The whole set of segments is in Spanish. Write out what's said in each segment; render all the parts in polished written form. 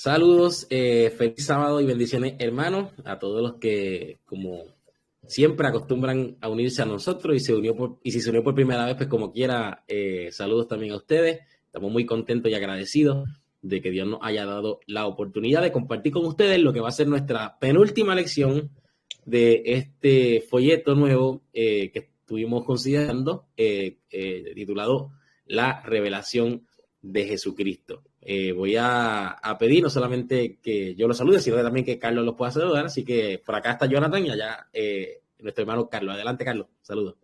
Saludos, feliz sábado y bendiciones, hermanos, a todos los que, como siempre, acostumbran a unirse a nosotros y si se unió por primera vez, pues como quiera, saludos también a ustedes. Estamos muy contentos y agradecidos de que Dios nos haya dado la oportunidad de compartir con ustedes lo que va a ser nuestra penúltima lección de este folleto nuevo que estuvimos considerando, titulado La Revelación de Jesucristo. Voy a pedir no solamente que yo los salude, sino que también que Carlos los pueda saludar. Así que por acá está Jonathan y allá nuestro hermano Carlos. Adelante, Carlos. Saludos.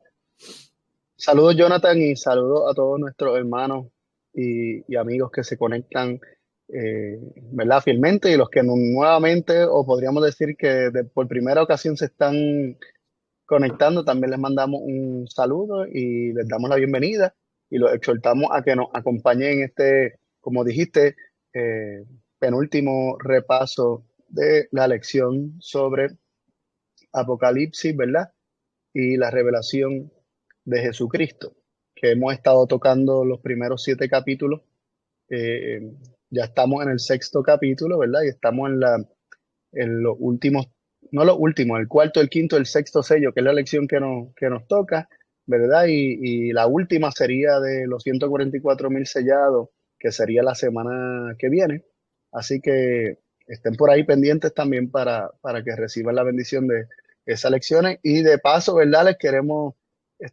Saludos, Jonathan, y saludos a todos nuestros hermanos y amigos que se conectan, ¿verdad? Fielmente, y los que nuevamente, o podríamos decir que por primera ocasión se están conectando, también les mandamos un saludo y les damos la bienvenida y los exhortamos a que nos acompañen en este, como dijiste, eh, penúltimo repaso de la lección sobre Apocalipsis, ¿verdad? Y la revelación de Jesucristo, que hemos estado tocando los primeros 7 capítulos. Eh, ya estamos en el sexto capítulo, ¿verdad? Y estamos en los últimos, no los últimos, el cuarto, el quinto, el sexto sello, que es la lección que nos toca, ¿verdad? Y la última sería de los 144,000 sellados, que sería la semana que viene. Así que estén por ahí pendientes también para que reciban la bendición de esas lecciones. Y de paso, ¿verdad? Les queremos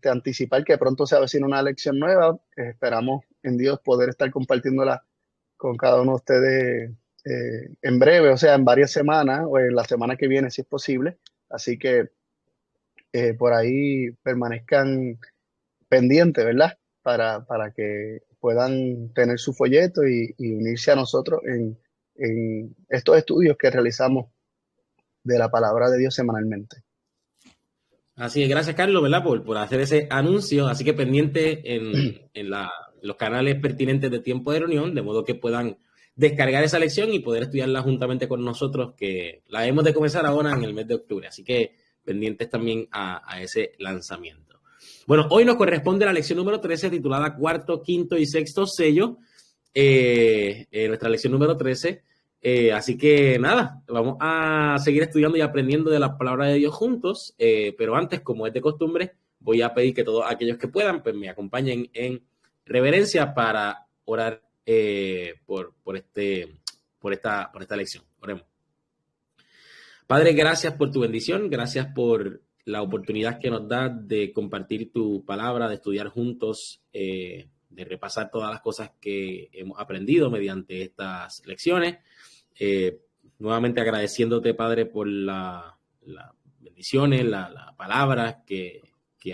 anticipar que pronto se avecina una lección nueva. Esperamos en Dios poder estar compartiéndola con cada uno de ustedes en breve, o sea, en varias semanas o en la semana que viene, si es posible. Así que por ahí permanezcan pendientes, ¿verdad? Para que puedan tener su folleto y unirse a nosotros en estos estudios que realizamos de la palabra de Dios semanalmente. Así que gracias, Carlos, ¿verdad? Por hacer ese anuncio. Así que pendiente en los canales pertinentes de Tiempo de Reunión, de modo que puedan descargar esa lección y poder estudiarla juntamente con nosotros, que la hemos de comenzar ahora en el mes de octubre. Así que pendientes también a ese lanzamiento. Bueno, hoy nos corresponde la lección número 13, titulada Cuarto, Quinto y Sexto Sello. Nuestra lección número 13. Así que nada, vamos a seguir estudiando y aprendiendo de la palabra de Dios juntos, pero antes, como es de costumbre, voy a pedir que todos aquellos que puedan pues me acompañen en reverencia para orar por esta lección. Oremos. Padre, gracias por tu bendición, gracias por la oportunidad que nos da de compartir tu palabra, de estudiar juntos, de repasar todas las cosas que hemos aprendido mediante estas lecciones. Nuevamente agradeciéndote, Padre, por las bendiciones, la palabra que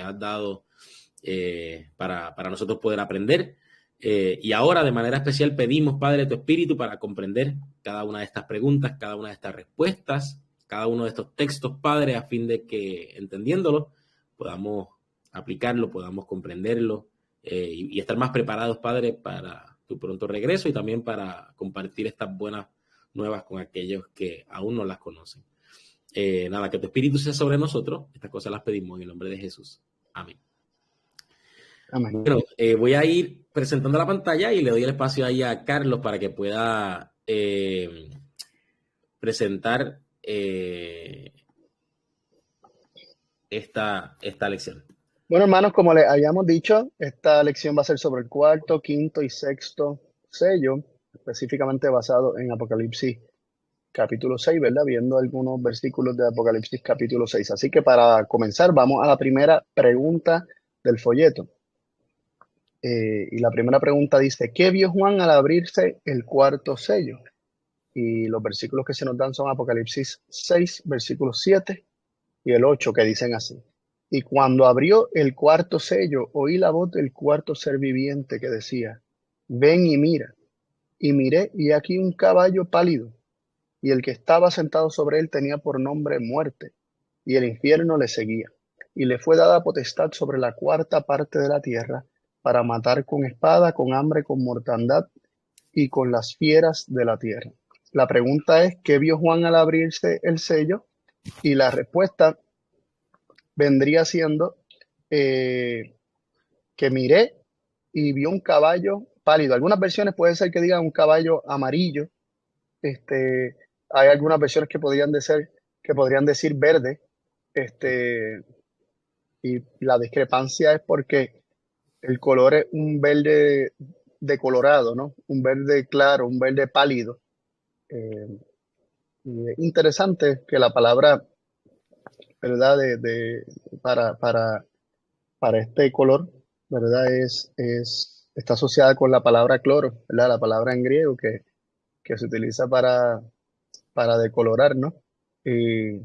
has dado para nosotros poder aprender. Y ahora, de manera especial, pedimos, Padre, tu Espíritu para comprender cada una de estas preguntas, cada una de estas respuestas, cada uno de estos textos, Padre, a fin de que, entendiéndolo, podamos aplicarlo, podamos comprenderlo y estar más preparados, Padre, para tu pronto regreso y también para compartir estas buenas nuevas con aquellos que aún no las conocen. Nada, que tu Espíritu sea sobre nosotros. Estas cosas las pedimos en el nombre de Jesús. Amén. Amén. Bueno, voy a ir presentando la pantalla y le doy el espacio ahí a Carlos para que pueda presentar esta lección. Bueno, hermanos, como les habíamos dicho, esta lección va a ser sobre el cuarto, quinto y sexto sello, específicamente basado en Apocalipsis capítulo 6, ¿verdad? Viendo algunos versículos de Apocalipsis capítulo 6. Así que para comenzar, vamos a la primera pregunta del folleto. Y la primera pregunta dice, ¿qué vio Juan al abrirse el cuarto sello? Y los versículos que se nos dan son Apocalipsis 6, versículos 7 y el 8, que dicen así. Y cuando abrió el cuarto sello, oí la voz del cuarto ser viviente que decía, ven y mira. Y miré, y aquí un caballo pálido, y el que estaba sentado sobre él tenía por nombre Muerte, y el infierno le seguía. Y le fue dada potestad sobre la cuarta parte de la tierra, para matar con espada, con hambre, con mortandad y con las fieras de la tierra. La pregunta es, ¿qué vio Juan al abrirse el sello? Y la respuesta vendría siendo que miré y vio un caballo pálido. Algunas versiones puede ser que digan un caballo amarillo, Este, hay algunas versiones que podrían decir verde. Este, y la discrepancia es porque el color es un verde decolorado, ¿no? Un verde claro, un verde pálido. Eh, y es interesante que la palabra, ¿verdad? Para este color, ¿verdad? Está asociada con la palabra cloro, ¿verdad? La palabra en griego que se utiliza para decolorar, ¿no? Y,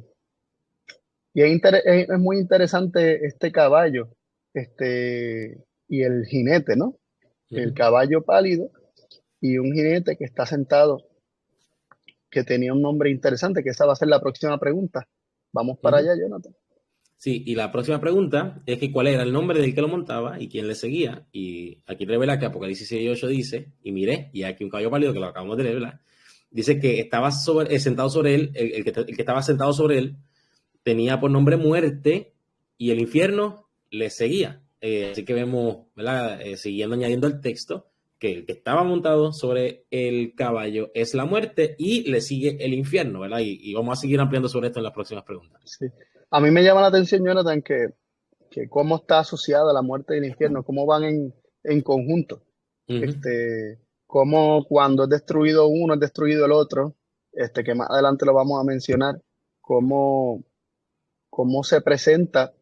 es muy interesante este caballo, y el jinete, ¿no? El Ujú. caballo pálido y un jinete que está sentado, que tenía un nombre interesante, que esa va a ser la próxima pregunta. Vamos para Ujú. allá, Jonathan. Sí, y la próxima pregunta es que cuál era el nombre del que lo montaba y quién le seguía. Y aquí revela que Apocalipsis 6:8 dice, y miré, y aquí un caballo pálido que lo acabamos de leer, ¿verdad? Dice que estaba sentado sobre él, el que estaba sentado sobre él tenía por nombre muerte y el infierno le seguía. Así que vemos, ¿verdad? Siguiendo añadiendo el texto, que el que estaba montado sobre el caballo es la muerte y le sigue el infierno, ¿verdad? Y vamos a seguir ampliando sobre esto en las próximas preguntas. Sí. A mí me llama la atención, Jonathan, que cómo está asociada la muerte y el infierno, cómo van en conjunto. Ujú. Cómo cuando es destruido uno, es destruido el otro, que más adelante lo vamos a mencionar, cómo, cómo se presenta,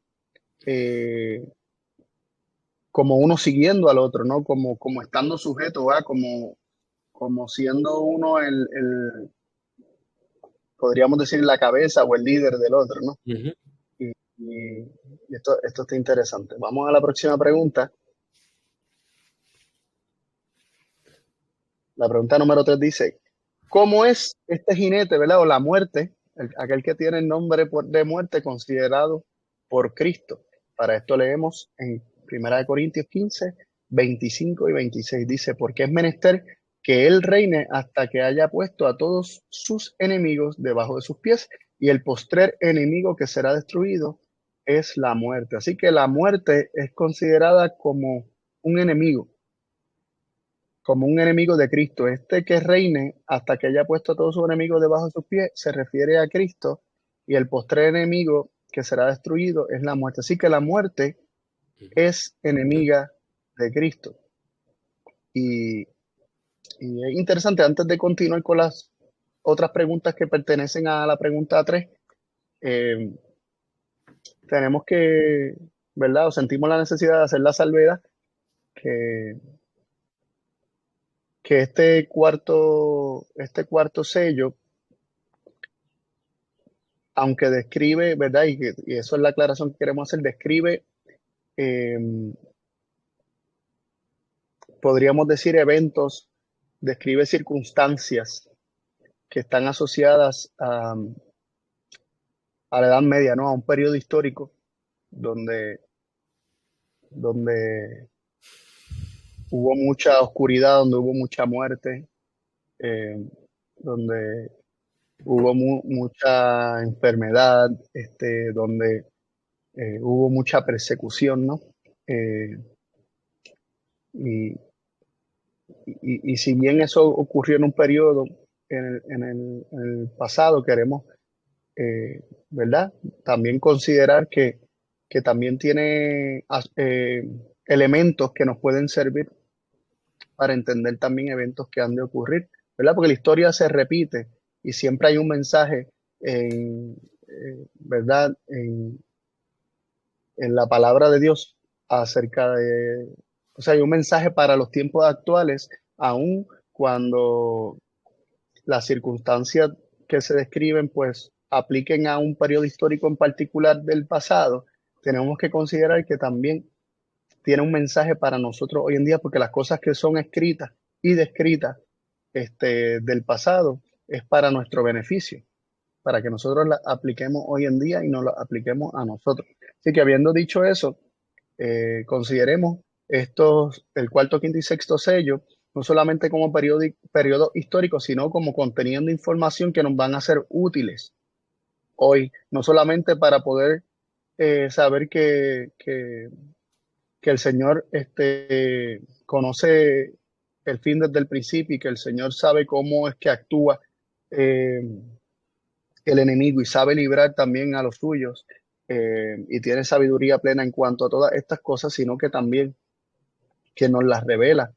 eh, como uno siguiendo al otro, ¿no? Como estando sujeto, ¿va? Como siendo uno podríamos decir, la cabeza o el líder del otro, ¿no? Ujú. Y, y esto está interesante. Vamos a la próxima pregunta. La pregunta número 3 dice, ¿cómo es este jinete, ¿verdad? O la muerte, aquel que tiene el nombre de muerte considerado por Cristo? Para esto leemos en 1 Corintios 15, 25 y 26. Dice, porque es menester que él reine hasta que haya puesto a todos sus enemigos debajo de sus pies, y el postrer enemigo que será destruido es la muerte. Así que la muerte es considerada un enemigo como un enemigo de Cristo. Este que reine hasta que haya puesto a todos sus enemigos debajo de sus pies se refiere a Cristo, y el postrer enemigo que será destruido es la muerte. Así que la muerte es enemiga de Cristo. Y, y es interesante, antes de continuar con las otras preguntas que pertenecen a la pregunta 3, eh, tenemos que, ¿verdad? O sentimos la necesidad de hacer la salvedad que, que este cuarto sello, aunque describe, ¿verdad? Y eso es la aclaración que queremos hacer, eh, podríamos decir eventos, describe circunstancias que están asociadas a la Edad Media, ¿no? A un periodo histórico donde, donde hubo mucha oscuridad, donde hubo mucha muerte, eh, donde hubo mucha enfermedad, donde hubo mucha persecución, ¿no? Eh, y, y si bien eso ocurrió en un periodo, en el pasado, queremos, ¿verdad? También considerar que también tiene elementos que nos pueden servir para entender también eventos que han de ocurrir, ¿verdad? Porque la historia se repite y siempre hay un mensaje ¿verdad? En la palabra de Dios acerca de, o sea, hay un mensaje para los tiempos actuales, aun cuando las circunstancias que se describen, pues, apliquen a un periodo histórico en particular del pasado. Tenemos que considerar que también tiene un mensaje para nosotros hoy en día, porque las cosas que son escritas y descritas, del pasado, es para nuestro beneficio, para que nosotros las apliquemos hoy en día y nos las apliquemos a nosotros. Así que, habiendo dicho eso, consideremos el cuarto, quinto y sexto sello, no solamente como periodo histórico, sino como conteniendo información que nos van a ser útiles hoy, no solamente para poder saber que el Señor, conoce el fin desde el principio, y que el Señor sabe cómo es que actúa eh, el enemigo y sabe librar también a los suyos, y tiene sabiduría plena en cuanto a todas estas cosas, sino que también que nos las revela,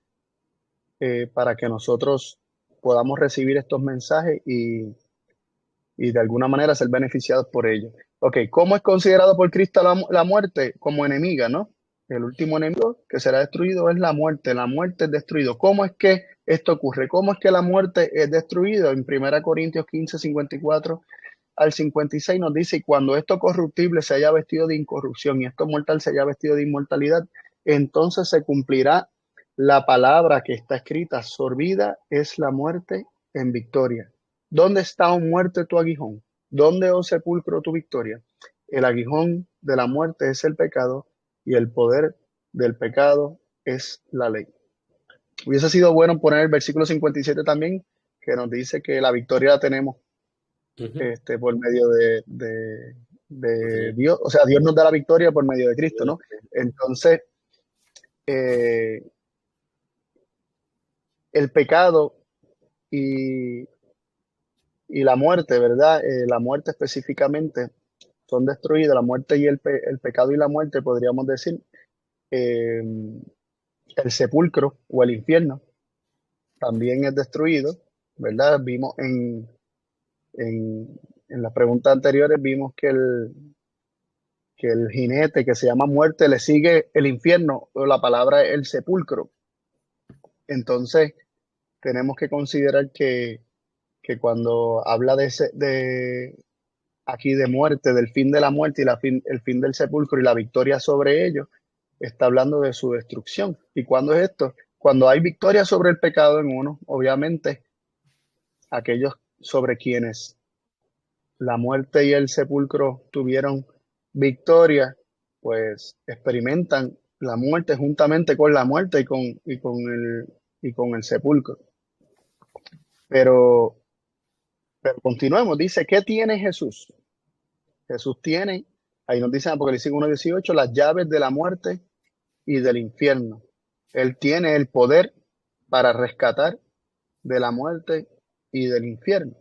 para que nosotros podamos recibir estos mensajes y de alguna manera ser beneficiados por ellos. Ok, ¿cómo es considerado por Cristo la muerte? Como enemiga, ¿no? El último enemigo que será destruido es la muerte. La muerte es destruido. ¿Cómo es que esto ocurre? ¿Cómo es que la muerte es destruida? En 1 Corintios 15, 54 al 56 nos dice: y cuando esto corruptible se haya vestido de incorrupción y esto mortal se haya vestido de inmortalidad, entonces se cumplirá la palabra que está escrita: sorbida es la muerte en victoria. ¿Dónde está, oh muerte, tu aguijón? ¿Dónde, oh sepulcro, tu victoria? El aguijón de la muerte es el pecado, y el poder del pecado es la ley. Hubiese sido bueno poner el versículo 57 también, que nos dice que la victoria la tenemos, por medio de Dios. O sea, Dios nos da la victoria por medio de Cristo, ¿no? Entonces, eh, el pecado y, y la muerte, ¿verdad? La muerte específicamente son destruidas. La muerte y el pecado y la muerte, podríamos decir, eh, el sepulcro o el infierno también es destruido, ¿verdad? Vimos en las preguntas anteriores, vimos que el jinete que se llama muerte le sigue el infierno, o la palabra es el sepulcro. Entonces, tenemos que considerar que cuando habla aquí de muerte, del fin de la muerte y el fin del sepulcro y la victoria sobre ellos, está hablando de su destrucción. ¿Y cuándo es esto? Cuando hay victoria sobre el pecado en uno, obviamente, aquellos sobre quienes la muerte y el sepulcro tuvieron victoria, pues experimentan la muerte juntamente con la muerte y con el sepulcro. Pero, pero continuemos, dice: ¿qué tiene Jesús? Jesús tiene, ahí nos dice en Apocalipsis 1:18, las llaves de la muerte y del infierno. Él tiene el poder para rescatar de la muerte y del infierno.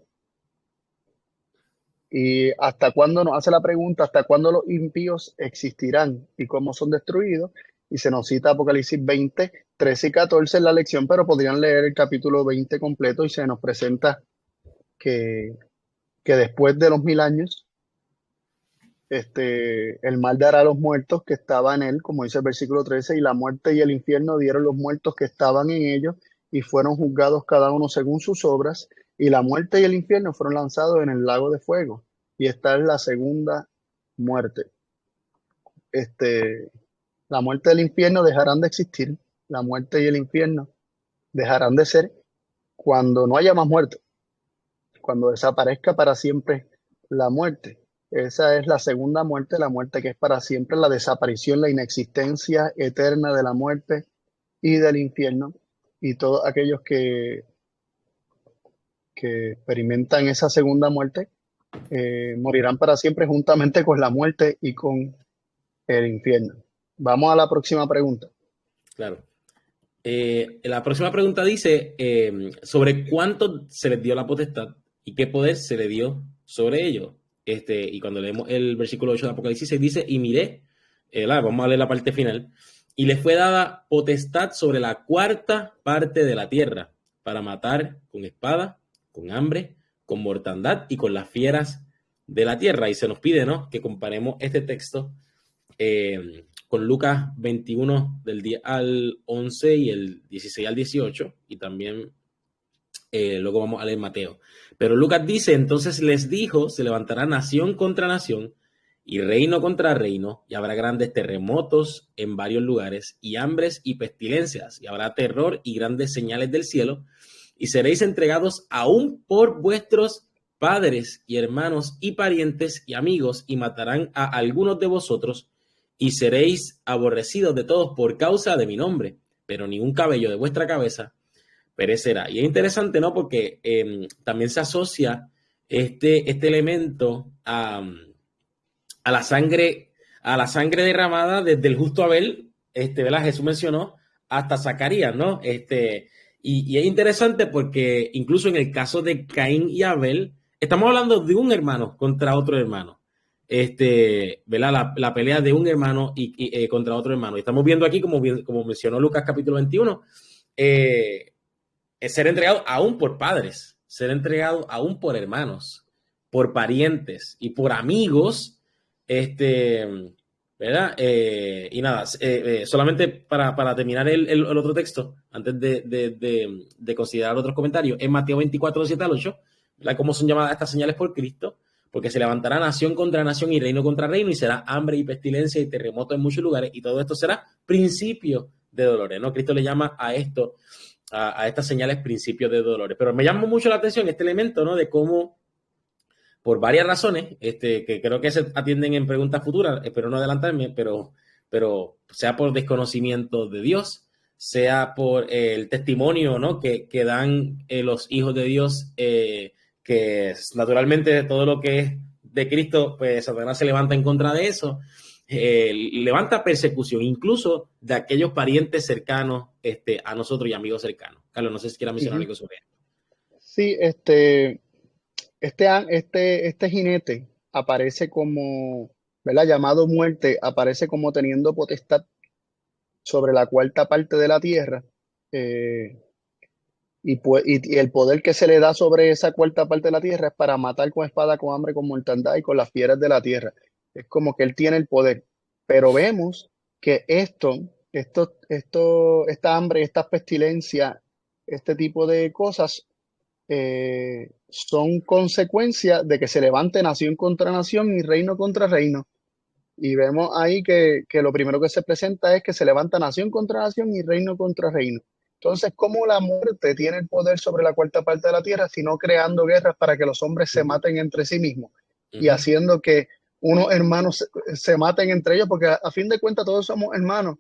Y hasta cuándo, nos hace la pregunta: ¿hasta cuándo los impíos existirán y cómo son destruidos? Y se nos cita Apocalipsis 20, 13 y 14 en la lección, pero podrían leer el capítulo 20 completo y se nos presenta que, que después de los 1000 años, el mal dará a los muertos que estaban en él, como dice el versículo 13, y la muerte y el infierno dieron los muertos que estaban en ellos y fueron juzgados cada uno según sus obras, y la muerte y el infierno fueron lanzados en el lago de fuego. Y esta es la segunda muerte. La muerte y el infierno dejarán de existir, la muerte y el infierno dejarán de ser cuando no haya más muerte, cuando desaparezca para siempre la muerte. Esa es la segunda muerte, la muerte que es para siempre, la desaparición, la inexistencia eterna de la muerte y del infierno. Y todos aquellos que experimentan esa segunda muerte morirán para siempre juntamente con la muerte y con el infierno. Vamos a la próxima pregunta. Claro. La próxima pregunta dice sobre cuánto se les dio la potestad y qué poder se le dio sobre ellos. Y cuando leemos el versículo 8 de Apocalipsis, se dice: y miré, vamos a leer la parte final, y les fue dada potestad sobre la cuarta parte de la tierra para matar con espada, con hambre, con mortandad y con las fieras de la tierra. Y se nos pide, ¿no?, que comparemos este texto con Lucas 21 del 10 al 11 y el 16 al 18, y también luego vamos a leer Mateo. Pero Lucas dice: entonces les dijo, se levantará nación contra nación y reino contra reino, y habrá grandes terremotos en varios lugares, y hambres y pestilencias, y habrá terror y grandes señales del cielo, y seréis entregados aún por vuestros padres y hermanos y parientes y amigos, y matarán a algunos de vosotros, y seréis aborrecidos de todos por causa de mi nombre, pero ni un cabello de vuestra cabeza perecerá. Y es interesante, ¿no?, porque también se asocia este elemento a la sangre derramada desde el justo Abel, ¿verdad? Jesús mencionó hasta Zacarías, ¿no? Y es interesante porque incluso en el caso de Caín y Abel, estamos hablando de un hermano contra otro hermano. ¿Verdad? La pelea de un hermano contra otro hermano. Y estamos viendo aquí, como mencionó Lucas capítulo 21, es ser entregado aún por padres, ser entregado aún por hermanos, por parientes y por amigos, ¿verdad? Y nada, solamente para terminar el otro texto, antes de considerar otros comentarios, en Mateo 24, 7 al 8, ¿verdad? ¿Cómo son llamadas estas señales por Cristo? Porque se levantará nación contra nación y reino contra reino, y será hambre y pestilencia y terremoto en muchos lugares, y todo esto será principio de dolores, ¿no? Cristo le llama a esto, a estas señales, principios de dolores. Pero me llama mucho la atención este elemento, ¿no? De cómo, por varias razones, que creo que se atienden en preguntas futuras, espero no adelantarme, pero sea por desconocimiento de Dios, sea por el testimonio, ¿no? que dan los hijos de Dios, que naturalmente todo lo que es de Cristo, pues Satanás se levanta en contra de eso, levanta persecución, incluso de aquellos parientes cercanos a nosotros y amigos cercanos. Carlos, no sé si quieras mencionar algo sobre eso. Sí, este jinete aparece como, ¿verdad? Llamado muerte, aparece como teniendo potestad sobre la cuarta parte de la tierra, eh, y el poder que se le da sobre esa cuarta parte de la tierra es para matar con espada, con hambre, con mortandad y con las fieras de la tierra. Es como que él tiene el poder. Pero vemos que esta hambre, esta pestilencia, este tipo de cosas son consecuencia de que se levante nación contra nación y reino contra reino. Y vemos ahí que lo primero que se presenta es que se levanta nación contra nación y reino contra reino. Entonces, ¿cómo la muerte tiene el poder sobre la cuarta parte de la tierra, sino creando guerras para que los hombres se maten entre sí mismos y haciendo que unos hermanos se maten entre ellos? Porque a fin de cuentas todos somos hermanos,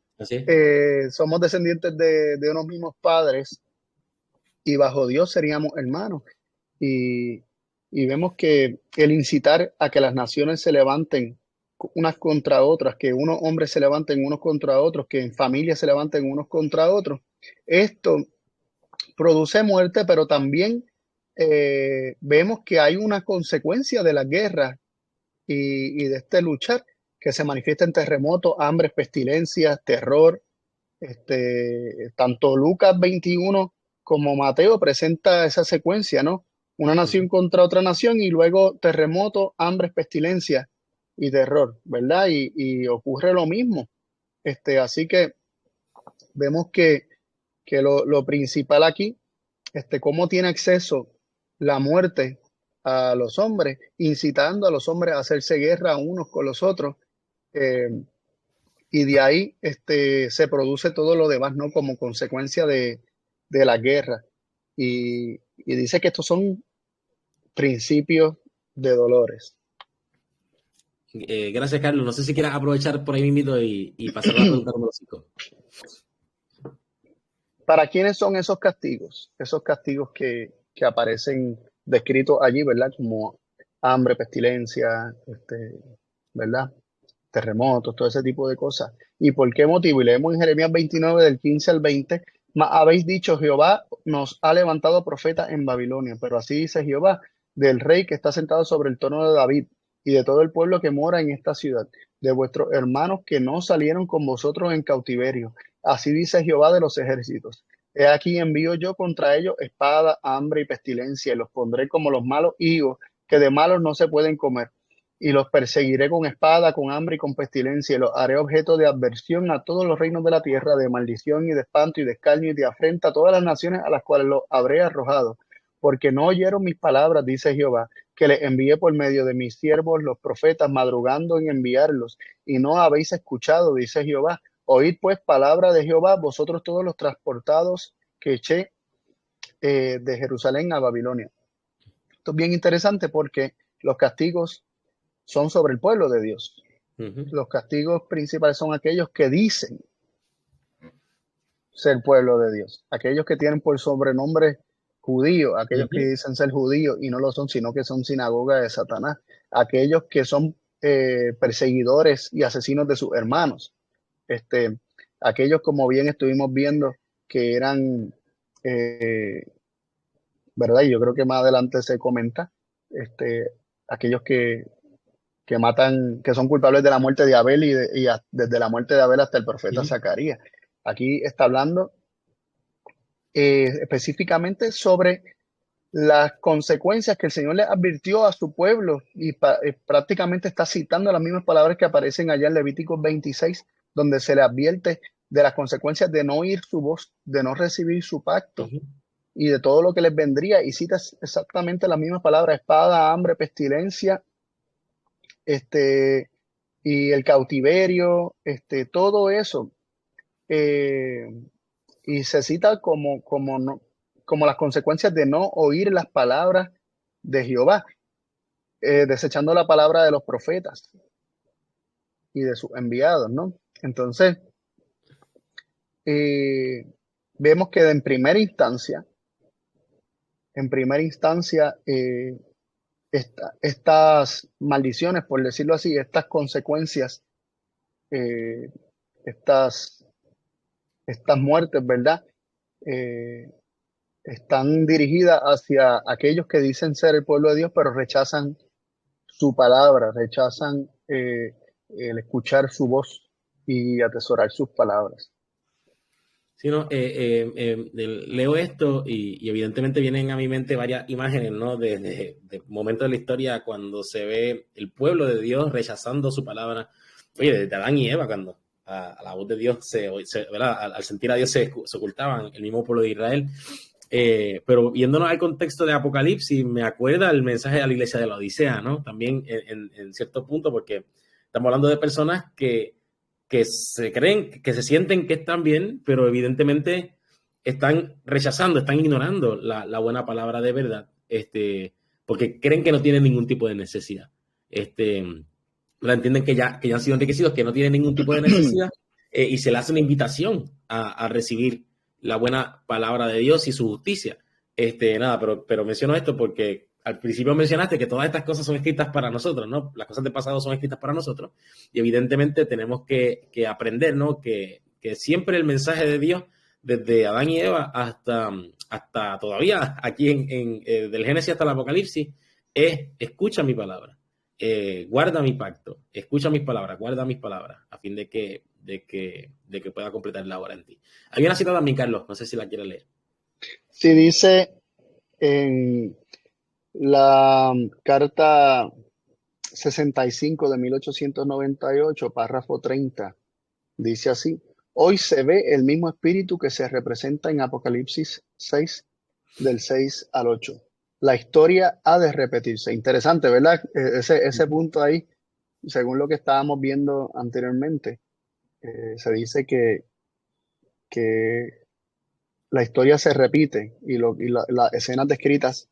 somos descendientes de unos mismos padres y bajo Dios seríamos hermanos. Y, y vemos que el incitar a que las naciones se levanten unas contra otras, que unos hombres se levanten unos contra otros, que en familia se levanten unos contra otros, esto produce muerte, pero también vemos que hay una consecuencia de la guerra y de este luchar que se manifiesta en terremotos, hambres, pestilencias, terror. Tanto Lucas 21 como Mateo presenta esa secuencia, ¿no? Una nación contra otra nación y luego terremoto, hambre, pestilencia y terror, ¿verdad? Y ocurre lo mismo. Así que vemos que lo principal aquí, cómo tiene acceso la muerte a los hombres, incitando a los hombres a hacerse guerra unos con los otros. eh, y de ahí se produce todo lo demás, ¿no? Como consecuencia de la guerra. Y dice que estos son principios de dolores. Gracias, Carlos. No sé si quieras aprovechar por ahí mismo y pasar a la pregunta número 5. ¿Para quiénes son esos castigos? Esos castigos que aparecen descritos allí, ¿verdad? Como hambre, pestilencia, ¿verdad? Terremotos, todo ese tipo de cosas. ¿Y por qué motivo? Y leemos en Jeremías 29, del 15 al 20, mas habéis dicho, Jehová nos ha levantado profeta en Babilonia, pero así dice Jehová, del rey que está sentado sobre el trono de David y de todo el pueblo que mora en esta ciudad, de vuestros hermanos que no salieron con vosotros en cautiverio. Así dice Jehová de los ejércitos. He aquí envío yo contra ellos espada, hambre y pestilencia, y los pondré como los malos higos, que de malos no se pueden comer, y los perseguiré con espada, con hambre y con pestilencia, y los haré objeto de adversión a todos los reinos de la tierra, de maldición y de espanto y de escarnio y de afrenta a todas las naciones a las cuales los habré arrojado, porque no oyeron mis palabras, dice Jehová, que les envié por medio de mis siervos los profetas, madrugando en enviarlos, y no habéis escuchado, dice Jehová. Oíd pues palabra de Jehová, vosotros todos los transportados que eché de Jerusalén a Babilonia. Esto es bien interesante porque los castigos son sobre el pueblo de Dios. Los castigos principales son aquellos que dicen ser pueblo de Dios, aquellos que tienen por sobrenombre judío, aquellos que dicen ser judíos y no lo son, sino que son sinagoga de Satanás, aquellos que son perseguidores y asesinos de sus hermanos, aquellos, como bien estuvimos viendo, que eran ¿verdad? Y yo creo que más adelante se comenta, este, aquellos que matan, que son culpables de la muerte de Abel desde la muerte de Abel hasta el profeta Ujú. Zacarías. Aquí está hablando específicamente sobre las consecuencias que el Señor le advirtió a su pueblo y prácticamente está citando las mismas palabras que aparecen allá en Levítico 26, donde se le advierte de las consecuencias de no oír su voz, de no recibir su pacto Ujú. y de todo lo que les vendría. Y cita exactamente las mismas palabras: espada, hambre, pestilencia, este, y el cautiverio, todo eso. eh, y se cita como las consecuencias de no oír las palabras de Jehová, desechando la palabra de los profetas y de sus enviados, ¿no? Entonces, eh, vemos que en primera instancia, estas maldiciones, por decirlo así, estas consecuencias, eh, estas, estas muertes, ¿verdad? Eh, Están dirigidas hacia aquellos que dicen ser el pueblo de Dios, pero rechazan su palabra, rechazan el escuchar su voz y atesorar sus palabras. Sí, no, leo esto y evidentemente vienen a mi mente varias imágenes, ¿no? De momentos de la historia cuando se ve el pueblo de Dios rechazando su palabra. Oye, desde Adán y Eva, cuando a la voz de Dios ¿verdad? Al sentir a Dios se ocultaban, el mismo pueblo de Israel. Pero yéndonos al contexto de Apocalipsis, me acuerda el mensaje a la iglesia de la Odisea, ¿no? También en cierto punto, porque estamos hablando de personas que se creen, que se sienten que están bien, pero evidentemente están rechazando, están ignorando la buena palabra de verdad, porque creen que no tienen ningún tipo de necesidad. La entienden que ya han sido enriquecidos, que no tienen ningún tipo de necesidad, y se le hace una invitación a recibir la buena palabra de Dios y su justicia. Nada, pero menciono esto porque al principio mencionaste que todas estas cosas son escritas para nosotros, ¿no? Las cosas del pasado son escritas para nosotros y evidentemente tenemos que aprender, ¿no? Que siempre el mensaje de Dios, desde Adán y Eva hasta todavía aquí del Génesis hasta el Apocalipsis, es escucha mi palabra, guarda mi pacto, escucha mis palabras, guarda mis palabras, a fin de que pueda completar la obra en ti. Hay una cita también, Carlos, no sé si la quieres leer. Si dice en la carta 65 de 1898, párrafo 30, dice así: hoy se ve el mismo espíritu que se representa en Apocalipsis 6, del 6 al 8. La historia ha de repetirse. Interesante, ¿verdad? Ese punto ahí, según lo que estábamos viendo anteriormente, se dice que la historia se repite y las escenas descritas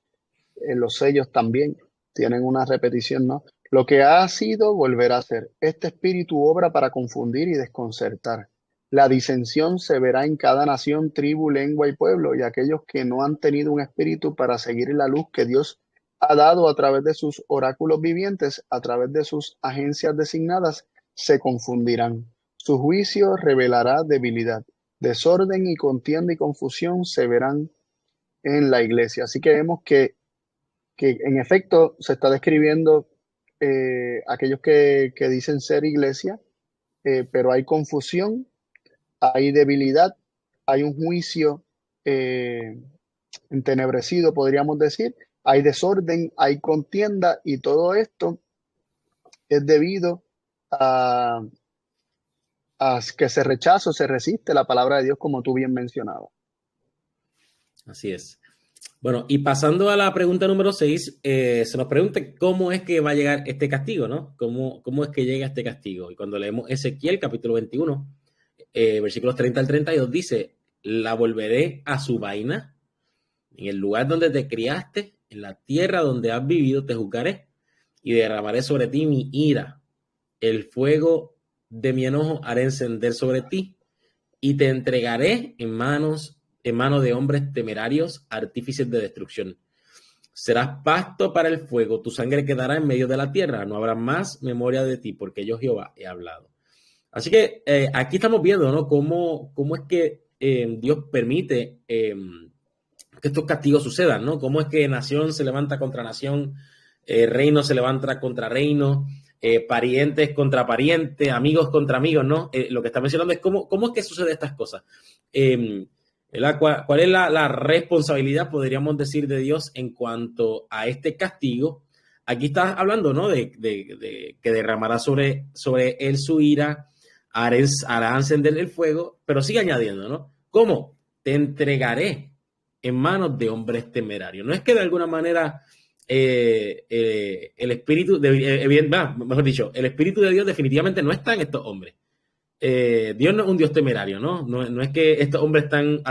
en los sellos también tienen una repetición, ¿no? Lo que ha sido volverá a ser. Este espíritu obra para confundir y desconcertar. La disensión se verá en cada nación, tribu, lengua y pueblo, y aquellos que no han tenido un espíritu para seguir la luz que Dios ha dado a través de sus oráculos vivientes, a través de sus agencias designadas, se confundirán. Su juicio revelará debilidad. Desorden y contienda y confusión se verán en la iglesia. Así que vemos que en efecto se está describiendo aquellos que dicen ser iglesia, pero hay confusión, hay debilidad, hay un juicio eh, entenebrecido, podríamos decir, hay desorden, hay contienda, y todo esto es debido a, a que se rechaza o se resiste la palabra de Dios, como tú bien mencionabas. Así es. Bueno, y pasando a la pregunta número 6, se nos pregunta cómo es que va a llegar este castigo, ¿no? ¿Cómo es que llega este castigo? Y cuando leemos Ezequiel, capítulo 21, versículos 30 al 32, dice: la volveré a su vaina, en el lugar donde te criaste, en la tierra donde has vivido, te juzgaré y derramaré sobre ti mi ira. El fuego de mi enojo haré encender sobre ti y te entregaré en manos de hombres temerarios, artífices de destrucción. Serás pasto para el fuego, tu sangre quedará en medio de la tierra, no habrá más memoria de ti, porque yo Jehová he hablado. Así que aquí estamos viendo, ¿no? Cómo es que Dios permite que estos castigos sucedan, ¿no? Cómo es que nación se levanta contra nación, reino se levanta contra reino, parientes contra parientes, amigos contra amigos, ¿no? Lo que está mencionando es cómo es que sucede estas cosas. ¿Cuál es la responsabilidad, podríamos decir, de Dios en cuanto a este castigo? Aquí está hablando, ¿no? De que derramará sobre él su ira, hará encender el fuego, pero sigue añadiendo, ¿no? ¿Cómo? Te entregaré en manos de hombres temerarios. No es que de alguna manera el espíritu, mejor dicho, el espíritu de Dios definitivamente no está en estos hombres. Dios no es un Dios temerario, ¿no? No es que estos hombres están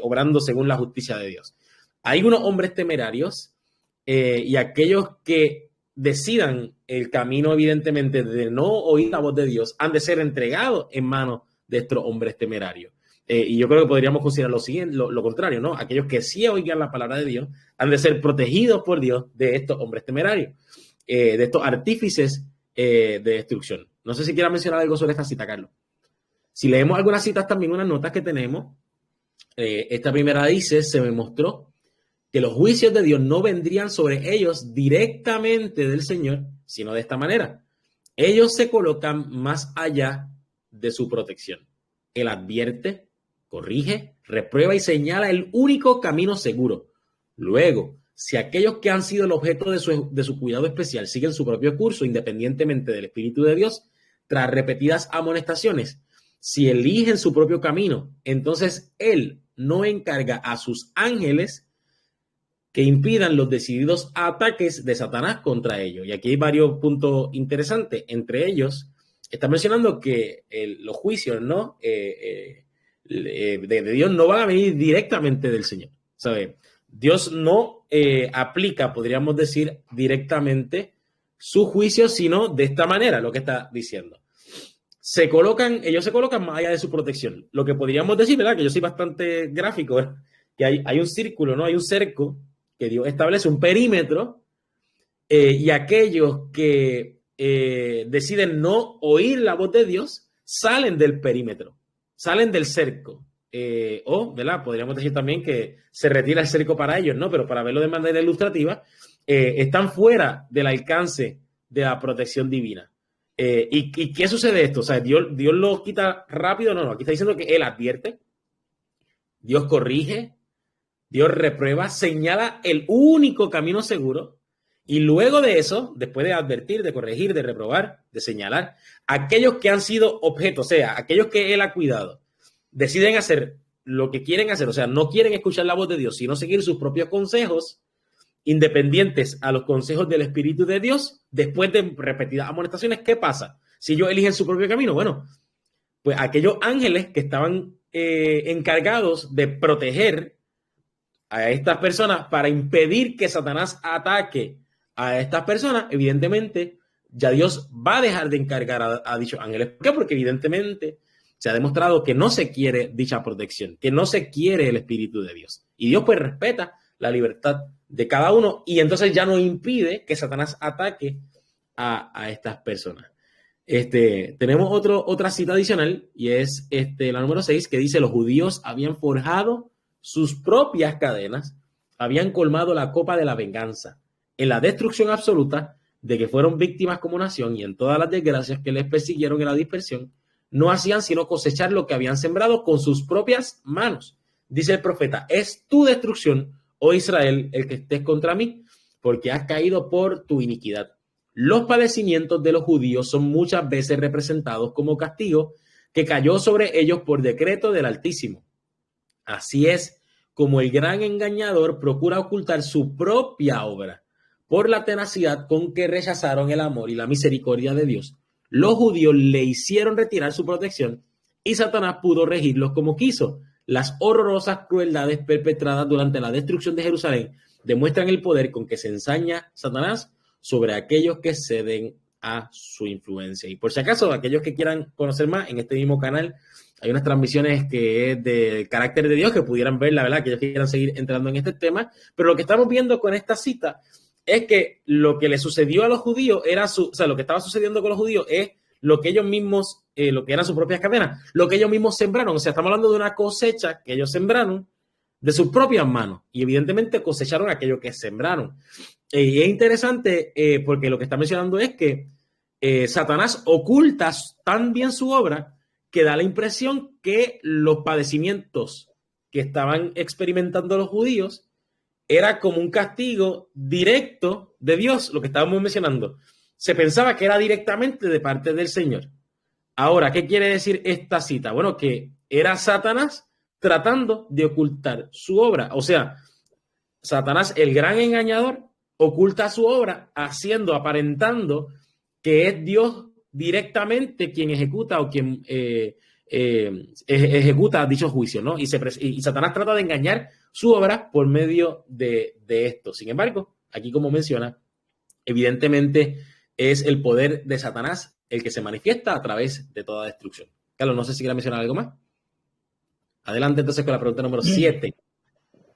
obrando según la justicia de Dios. Hay unos hombres temerarios y aquellos que decidan el camino, evidentemente, de no oír la voz de Dios, han de ser entregados en manos de estos hombres temerarios. Y yo creo que podríamos considerar lo contrario, ¿no? Aquellos que sí oigan la palabra de Dios han de ser protegidos por Dios de estos hombres temerarios, de estos artífices de destrucción. No sé si quieras mencionar algo sobre esta cita, Carlos. Si leemos algunas citas también, unas notas que tenemos, esta primera dice, se me mostró que los juicios de Dios no vendrían sobre ellos directamente del Señor, sino de esta manera. Ellos se colocan más allá de su protección. Él advierte, corrige, reprueba y señala el único camino seguro. Luego, si aquellos que han sido el objeto de su cuidado especial siguen su propio curso, independientemente del Espíritu de Dios, tras repetidas amonestaciones, si eligen su propio camino, entonces Él no encarga a sus ángeles que impidan los decididos ataques de Satanás contra ellos. Y aquí hay varios puntos interesantes. Entre ellos, está mencionando que los juicios, ¿no? De Dios no van a venir directamente del Señor. ¿Sabe? Dios no aplica, podríamos decir, directamente su juicio, sino de esta manera, lo que está diciendo. Ellos se colocan más allá de su protección. Lo que podríamos decir, ¿verdad? Que yo soy bastante gráfico, ¿eh? Que hay un círculo, ¿no? Hay un cerco que Dios establece, un perímetro, y aquellos que deciden no oír la voz de Dios salen del perímetro, salen del cerco. ¿Verdad? Podríamos decir también que se retira el cerco para ellos, ¿no? Pero para verlo de manera ilustrativa, están fuera del alcance de la protección divina. ¿Y qué sucede esto? O sea, Dios lo quita rápido. No, aquí está diciendo que Él advierte, Dios corrige, Dios reprueba, señala el único camino seguro, y luego de eso, después de advertir, de corregir, de reprobar, de señalar, aquellos que han sido objeto, o sea, aquellos que Él ha cuidado, deciden hacer lo que quieren hacer, o sea, no quieren escuchar la voz de Dios, sino seguir sus propios consejos, independientes a los consejos del Espíritu de Dios, después de repetidas amonestaciones. ¿Qué pasa? Si ellos eligen su propio camino, bueno, pues aquellos ángeles que estaban encargados de proteger a estas personas para impedir que Satanás ataque a estas personas, evidentemente ya Dios va a dejar de encargar a dichos ángeles. ¿Por qué? Porque evidentemente se ha demostrado que no se quiere dicha protección, que no se quiere el Espíritu de Dios. Y Dios pues respeta la libertad de cada uno y entonces ya no impide que Satanás ataque a estas personas. Tenemos otra cita adicional y es la número 6, que dice: los judíos habían forjado sus propias cadenas, habían colmado la copa de la venganza en la destrucción absoluta de que fueron víctimas como nación, y en todas las desgracias que les persiguieron en la dispersión no hacían sino cosechar lo que habían sembrado con sus propias manos. Dice el profeta: es tu destrucción, oh Israel, el que estés contra mí, porque has caído por tu iniquidad. Los padecimientos de los judíos son muchas veces representados como castigo que cayó sobre ellos por decreto del Altísimo. Así es como el gran engañador procura ocultar su propia obra por la tenacidad con que rechazaron el amor y la misericordia de Dios. Los judíos le hicieron retirar su protección y Satanás pudo regirlos como quiso. Las horrorosas crueldades perpetradas durante la destrucción de Jerusalén demuestran el poder con que se ensaña Satanás sobre aquellos que ceden a su influencia. Y por si acaso, aquellos que quieran conocer más, en este mismo canal hay unas transmisiones que es de carácter de Dios que pudieran ver, la verdad, que ellos quieran seguir entrando en este tema. Pero lo que estamos viendo con esta cita es que lo que le sucedió a los judíos lo que estaba sucediendo con los judíos es lo que ellos mismos, lo que eran sus propias cadenas, lo que ellos mismos sembraron. O sea, estamos hablando de una cosecha que ellos sembraron, de sus propias manos y evidentemente cosecharon aquello que sembraron. Y es interesante porque lo que está mencionando es que Satanás oculta tan bien su obra que da la impresión que los padecimientos que estaban experimentando los judíos era como un castigo directo de Dios, lo que estábamos mencionando. Se pensaba que era directamente de parte del Señor. Ahora, ¿qué quiere decir esta cita? Bueno, que era Satanás tratando de ocultar su obra. O sea, Satanás, el gran engañador, oculta su obra aparentando que es Dios directamente quien ejecuta o quien ejecuta dicho juicio, ¿no? Y Satanás trata de engañar su obra por medio de esto. Sin embargo, aquí como menciona, evidentemente es el poder de Satanás el que se manifiesta a través de toda destrucción. Carlos, no sé si quiere mencionar algo más. Adelante entonces con la pregunta número 7.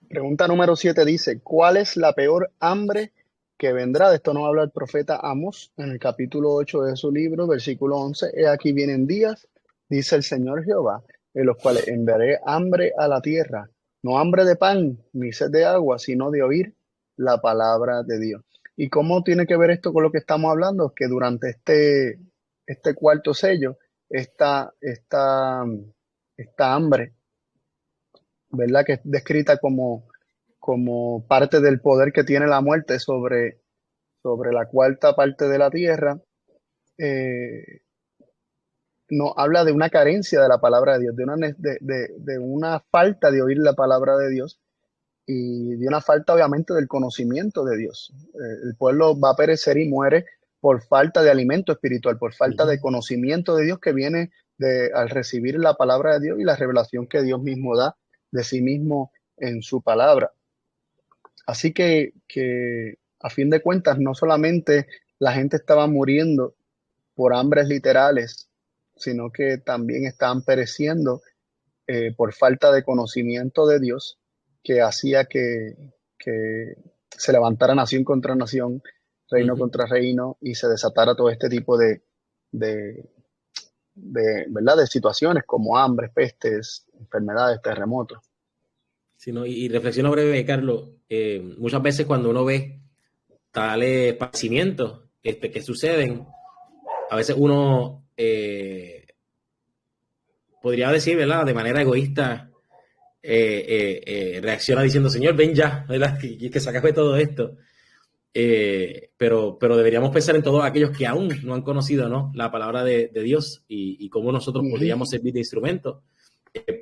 Pregunta número 7 dice, ¿cuál es la peor hambre que vendrá? De esto nos habla el profeta Amós en el capítulo 8 de su libro, versículo 11. He aquí vienen días, dice el Señor Jehová, en los cuales enviaré hambre a la tierra, no hambre de pan ni sed de agua, sino de oír la palabra de Dios. ¿Y cómo tiene que ver esto con lo que estamos hablando? Que durante este cuarto sello, esta hambre, ¿verdad? Que es descrita como parte del poder que tiene la muerte sobre la cuarta parte de la tierra, nos habla de una carencia de la palabra de Dios, de una falta de oír la palabra de Dios y de una falta, obviamente, del conocimiento de Dios. El pueblo va a perecer y muere por falta de alimento espiritual, por falta de conocimiento de Dios que viene al recibir la palabra de Dios y la revelación que Dios mismo da de sí mismo en su palabra. Así que a fin de cuentas, no solamente la gente estaba muriendo por hambres literales, sino que también estaban pereciendo por falta de conocimiento de Dios, que hacía que se levantara nación contra nación, reino contra reino, y se desatara todo este tipo de ¿verdad? De situaciones como hambres, pestes, enfermedades, terremotos. Sí, ¿no? Y reflexiono breve, Carlos. Muchas veces cuando uno ve tales padecimientos que suceden, a veces uno podría decir, ¿verdad? De manera egoísta, reacciona diciendo, Señor, ven ya, ¿verdad? Que se acabe todo esto. Pero deberíamos pensar en todos aquellos que aún no han conocido, ¿no? La palabra de Dios y cómo nosotros podríamos servir de instrumento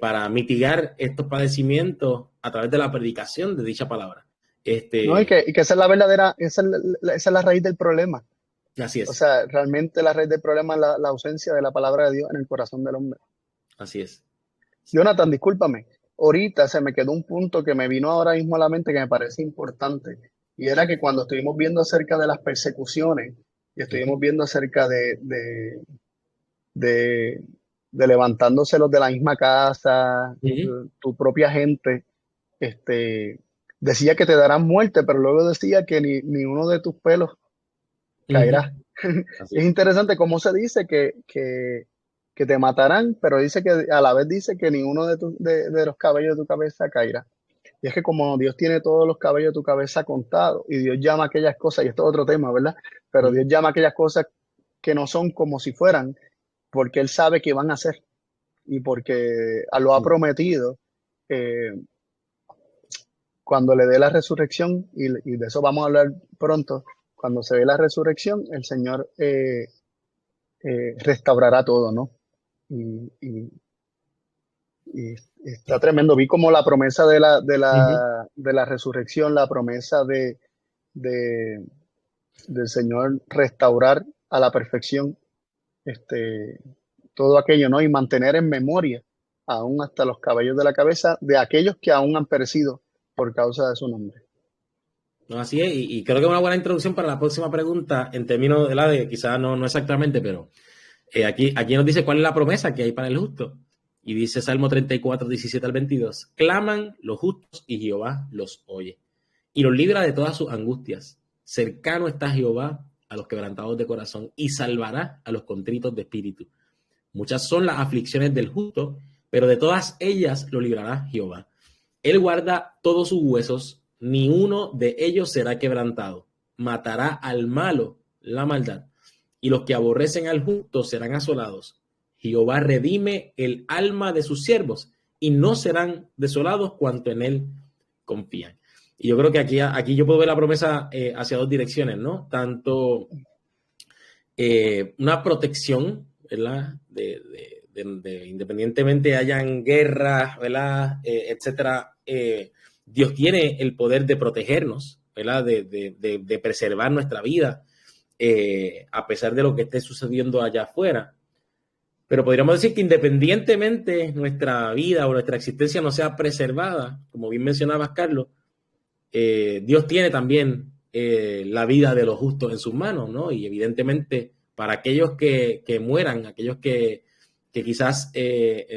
para mitigar estos padecimientos a través de la predicación de dicha palabra. No, y que esa es la verdadera, esa es la raíz del problema. Así es. O sea, realmente la raíz del problema es la ausencia de la palabra de Dios en el corazón del hombre. Así es. Jonathan, discúlpame. Ahorita se me quedó un punto que me vino ahora mismo a la mente que me parece importante. Y era que cuando estuvimos viendo acerca de las persecuciones y estuvimos viendo acerca de levantándose los de la misma casa, tu propia gente, decía que te darán muerte, pero luego decía que ni uno de tus pelos caerá. Es interesante cómo se dice que te matarán, pero dice que a la vez dice que ninguno de los cabellos de tu cabeza caerá. Y es que como Dios tiene todos los cabellos de tu cabeza contados, y Dios llama aquellas cosas, y esto es otro tema, ¿verdad? Pero Dios llama aquellas cosas que no son como si fueran, porque Él sabe que van a ser, y porque lo ha prometido. Cuando le dé la resurrección, y de eso vamos a hablar pronto, cuando se dé la resurrección, el Señor restaurará todo, ¿no? Y está tremendo. Vi como la promesa de la resurrección, la promesa del Señor restaurar a la perfección todo aquello, ¿no? Y mantener en memoria, aún hasta los cabellos de la cabeza, de aquellos que aún han perecido por causa de su nombre. No, así es, y creo que es una buena introducción para la próxima pregunta, en términos de quizás no exactamente, pero aquí nos dice cuál es la promesa que hay para el justo. Y dice Salmo 34, 17 al 22, claman los justos y Jehová los oye y los libra de todas sus angustias. Cercano está Jehová a los quebrantados de corazón y salvará a los contritos de espíritu. Muchas son las aflicciones del justo, pero de todas ellas lo librará Jehová. Él guarda todos sus huesos, ni uno de ellos será quebrantado. Matará al malo la maldad, y los que aborrecen al justo serán asolados. Jehová redime el alma de sus siervos, y no serán desolados cuanto en él confían. Y yo creo que aquí yo puedo ver la promesa hacia dos direcciones, ¿no? Tanto una protección, ¿verdad? Independientemente hayan guerras, ¿verdad? Etcétera, Dios tiene el poder de protegernos, ¿verdad? De preservar nuestra vida, a pesar de lo que esté sucediendo allá afuera. Pero podríamos decir que independientemente nuestra vida o nuestra existencia no sea preservada, como bien mencionabas, Carlos, Dios tiene también la vida de los justos en sus manos, ¿no? Y evidentemente para aquellos que mueran, aquellos que quizás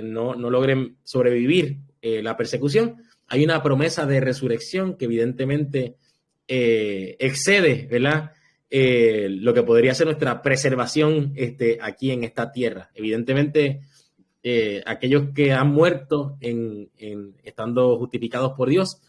no logren sobrevivir la persecución, hay una promesa de resurrección que evidentemente excede, ¿verdad? Lo que podría ser nuestra preservación aquí en esta tierra. Evidentemente, aquellos que han muerto estando justificados por Dios,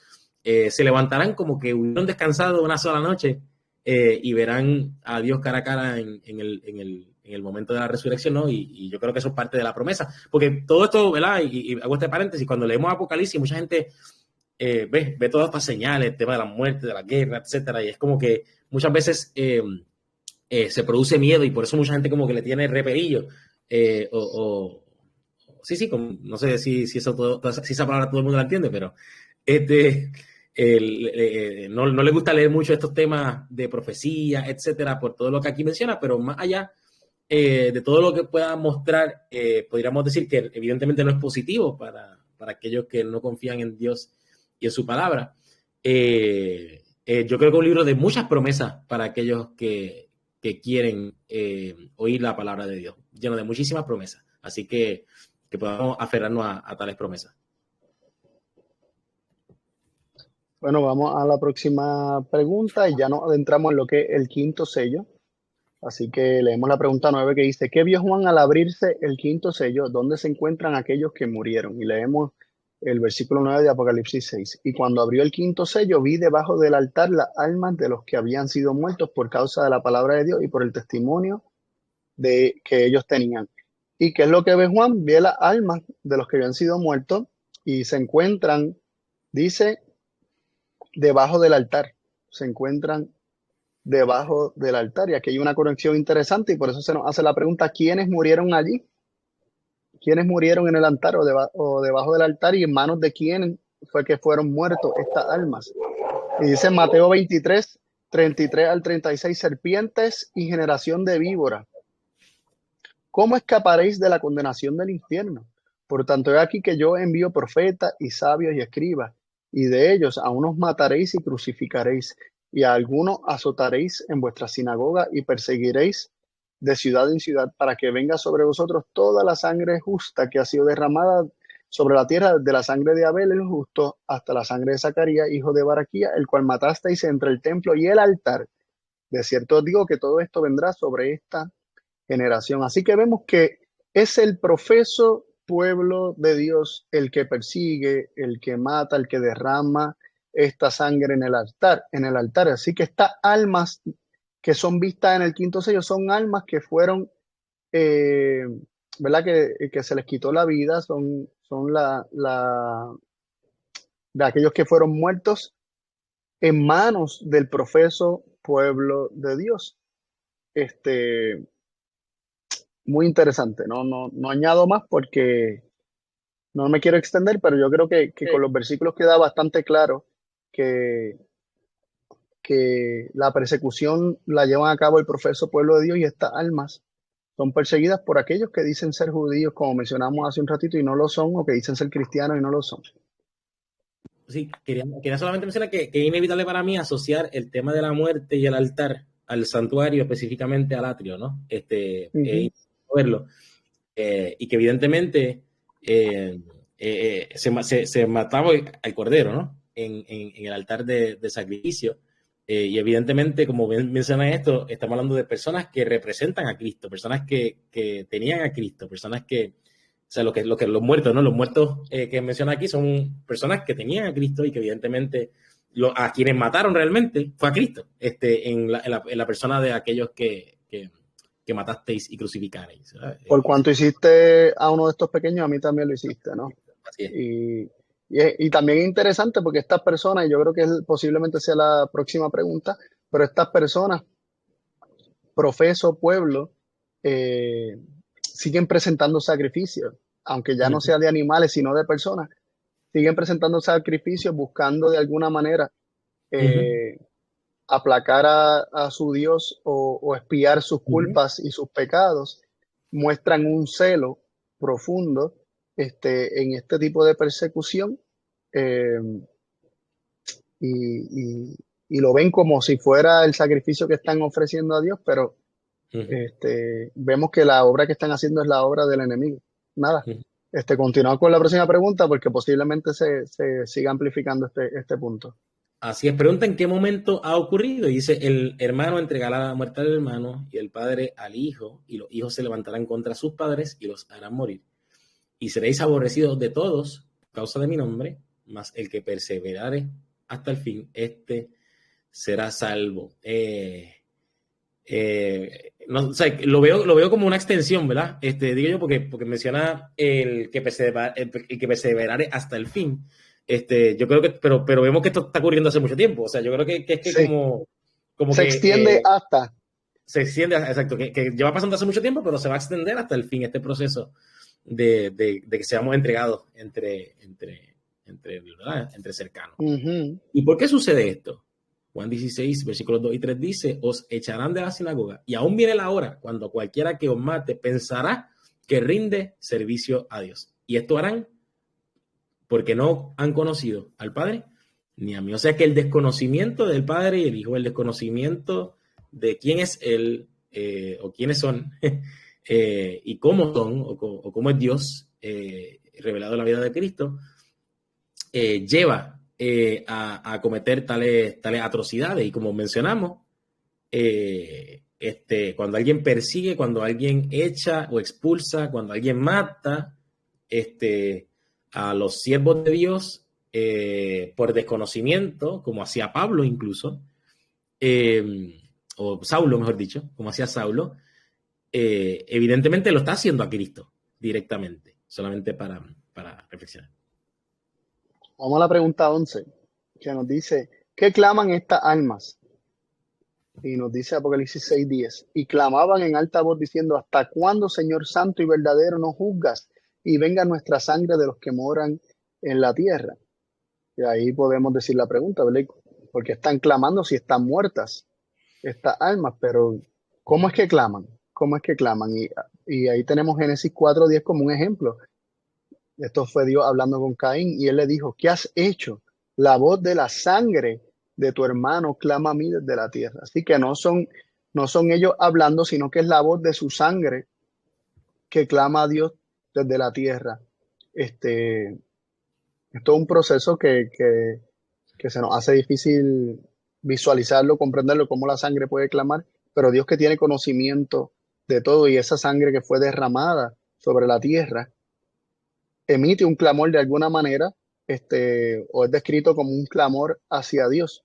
se levantarán como que hubieron descansado una sola noche y verán a Dios cara a cara en el momento de la resurrección, ¿no? Y yo creo que eso es parte de la promesa. Porque todo esto, ¿verdad? Y hago este paréntesis, cuando leemos Apocalipsis, mucha gente ve todas estas señales, el tema de la muerte, de la guerra, etcétera, y es como que muchas veces se produce miedo y por eso mucha gente como que le tiene reperillo. Sí, como, no sé si esa palabra todo el mundo la entiende, pero no le gusta leer mucho estos temas de profecía, etcétera, por todo lo que aquí menciona, pero más allá de todo lo que pueda mostrar, podríamos decir que evidentemente no es positivo para aquellos que no confían en Dios y en su palabra. Yo creo que es un libro de muchas promesas para aquellos que quieren oír la palabra de Dios, lleno de muchísimas promesas. Así que podamos aferrarnos a tales promesas. Bueno, vamos a la próxima pregunta y ya nos adentramos en lo que es el quinto sello. Así que leemos la pregunta 9 que dice, ¿qué vio Juan al abrirse el quinto sello? ¿Dónde se encuentran aquellos que murieron? Y leemos el versículo 9 de Apocalipsis 6. Y cuando abrió el quinto sello, vi debajo del altar las almas de los que habían sido muertos por causa de la palabra de Dios y por el testimonio de que ellos tenían. ¿Y qué es lo que ve Juan? Ve las almas de los que habían sido muertos y se encuentran, dice, debajo del altar. Se encuentran debajo del altar. Y aquí hay una conexión interesante y por eso se nos hace la pregunta, ¿quiénes murieron allí? ¿Quiénes murieron en el altar o debajo del altar y en manos de quién fue que fueron muertos estas almas? Y dice Mateo 23, 33 al 36, serpientes y generación de víboras, ¿cómo escaparéis de la condenación del infierno? Por tanto, he aquí que yo envío profetas y sabios y escribas, y de ellos a unos mataréis y crucificaréis, y a algunos azotaréis en vuestra sinagoga y perseguiréis de ciudad en ciudad, para que venga sobre vosotros toda la sangre justa que ha sido derramada sobre la tierra, de la sangre de Abel el justo hasta la sangre de Zacarías, hijo de Baraquía, el cual matasteis entre el templo y el altar. De cierto os digo que todo esto vendrá sobre esta generación. Así que vemos que es el profeso pueblo de Dios el que persigue, el que mata, el que derrama esta sangre en el altar. Así que estas almas que son vistas en el quinto sello son almas que fueron, ¿verdad? Que se les quitó la vida, son de aquellos que fueron muertos en manos del profeso pueblo de Dios. Muy interesante, no añado más porque no me quiero extender, pero yo creo que con los versículos queda bastante claro que la persecución la llevan a cabo el profeso pueblo de Dios y estas almas son perseguidas por aquellos que dicen ser judíos, como mencionamos hace un ratito, y no lo son, o que dicen ser cristianos y no lo son. Sí, quería solamente mencionar que es inevitable para mí asociar el tema de la muerte y el altar al santuario, específicamente al atrio, ¿no? Verlo. Y que evidentemente se mataba al cordero, ¿no? En el altar de sacrificio. Y evidentemente, como menciona esto, estamos hablando de personas que representan a Cristo, personas que tenían a Cristo, personas que sea, los muertos, ¿no? Los muertos que menciona aquí son personas que tenían a Cristo y que evidentemente a quienes mataron realmente fue a Cristo, en la persona de aquellos que matasteis y crucificareis, ¿verdad? Por cuanto hiciste a uno de estos pequeños, a mí también lo hiciste, ¿no? Así es. Y también es interesante porque estas personas, y yo creo que posiblemente sea la próxima pregunta, pero estas personas, profeso pueblo, siguen presentando sacrificios, aunque ya no sea de animales, sino de personas, siguen presentando sacrificios buscando de alguna manera aplacar a su Dios o expiar sus culpas y sus pecados. Muestran un celo profundo en este tipo de persecución, eh, y lo ven como si fuera el sacrificio que están ofreciendo a Dios, pero vemos que la obra que están haciendo es la obra del enemigo. Nada. Continuamos con la próxima pregunta porque posiblemente se siga amplificando este punto. Así es, pregunta en qué momento ha ocurrido. Y dice, el hermano entregará la muerte al hermano y el padre al hijo, y los hijos se levantarán contra sus padres y los harán morir. Y seréis aborrecidos de todos por causa de mi nombre, mas el que perseverare hasta el fin, será salvo. No, o sea, lo veo como una extensión, ¿verdad? Digo yo porque menciona el que perseverare hasta el fin. Yo creo que, pero vemos que esto está ocurriendo hace mucho tiempo. O sea, yo creo que es que Sí. como se que extiende hasta. Se extiende, exacto, que lleva pasando hace mucho tiempo, pero se va a extender hasta el fin este proceso de que seamos entregados entre cercanos. ¿Y por qué sucede esto? Juan 16, versículos 2 y 3 dice, os echarán de la sinagoga y aún viene la hora cuando cualquiera que os mate pensará que rinde servicio a Dios. Y esto harán porque no han conocido al Padre ni a mí. O sea que el desconocimiento del Padre y el Hijo, el desconocimiento de quién es Él o quiénes son y cómo son o cómo es Dios revelado en la vida de Cristo, lleva a cometer tales atrocidades. Y como mencionamos, cuando alguien persigue, cuando alguien echa o expulsa, cuando alguien mata a los siervos de Dios por desconocimiento, como hacía Pablo incluso, o Saulo, mejor dicho, como hacía Saulo, evidentemente lo está haciendo a Cristo directamente, solamente para reflexionar. Vamos a la pregunta 11, que nos dice, ¿qué claman estas almas? Y nos dice Apocalipsis 6:10, y clamaban en alta voz diciendo, ¿hasta cuándo, Señor santo y verdadero, nos juzgas? Y venga nuestra sangre de los que moran en la tierra. Y ahí podemos decir la pregunta, ¿verdad? Porque están clamando si están muertas estas almas, pero ¿cómo es que claman? ¿Cómo es que claman? Y ahí tenemos Génesis 4:10 como un ejemplo. Esto fue Dios hablando con Caín y él le dijo, ¿qué has hecho? La voz de la sangre de tu hermano clama a mí desde la tierra. Así que no son ellos hablando, sino que es la voz de su sangre que clama a Dios desde la tierra. Esto es un proceso que se nos hace difícil visualizarlo, comprenderlo, cómo la sangre puede clamar, pero Dios, que tiene conocimiento de todo, y esa sangre que fue derramada sobre la tierra emite un clamor de alguna manera, o es descrito como un clamor hacia Dios.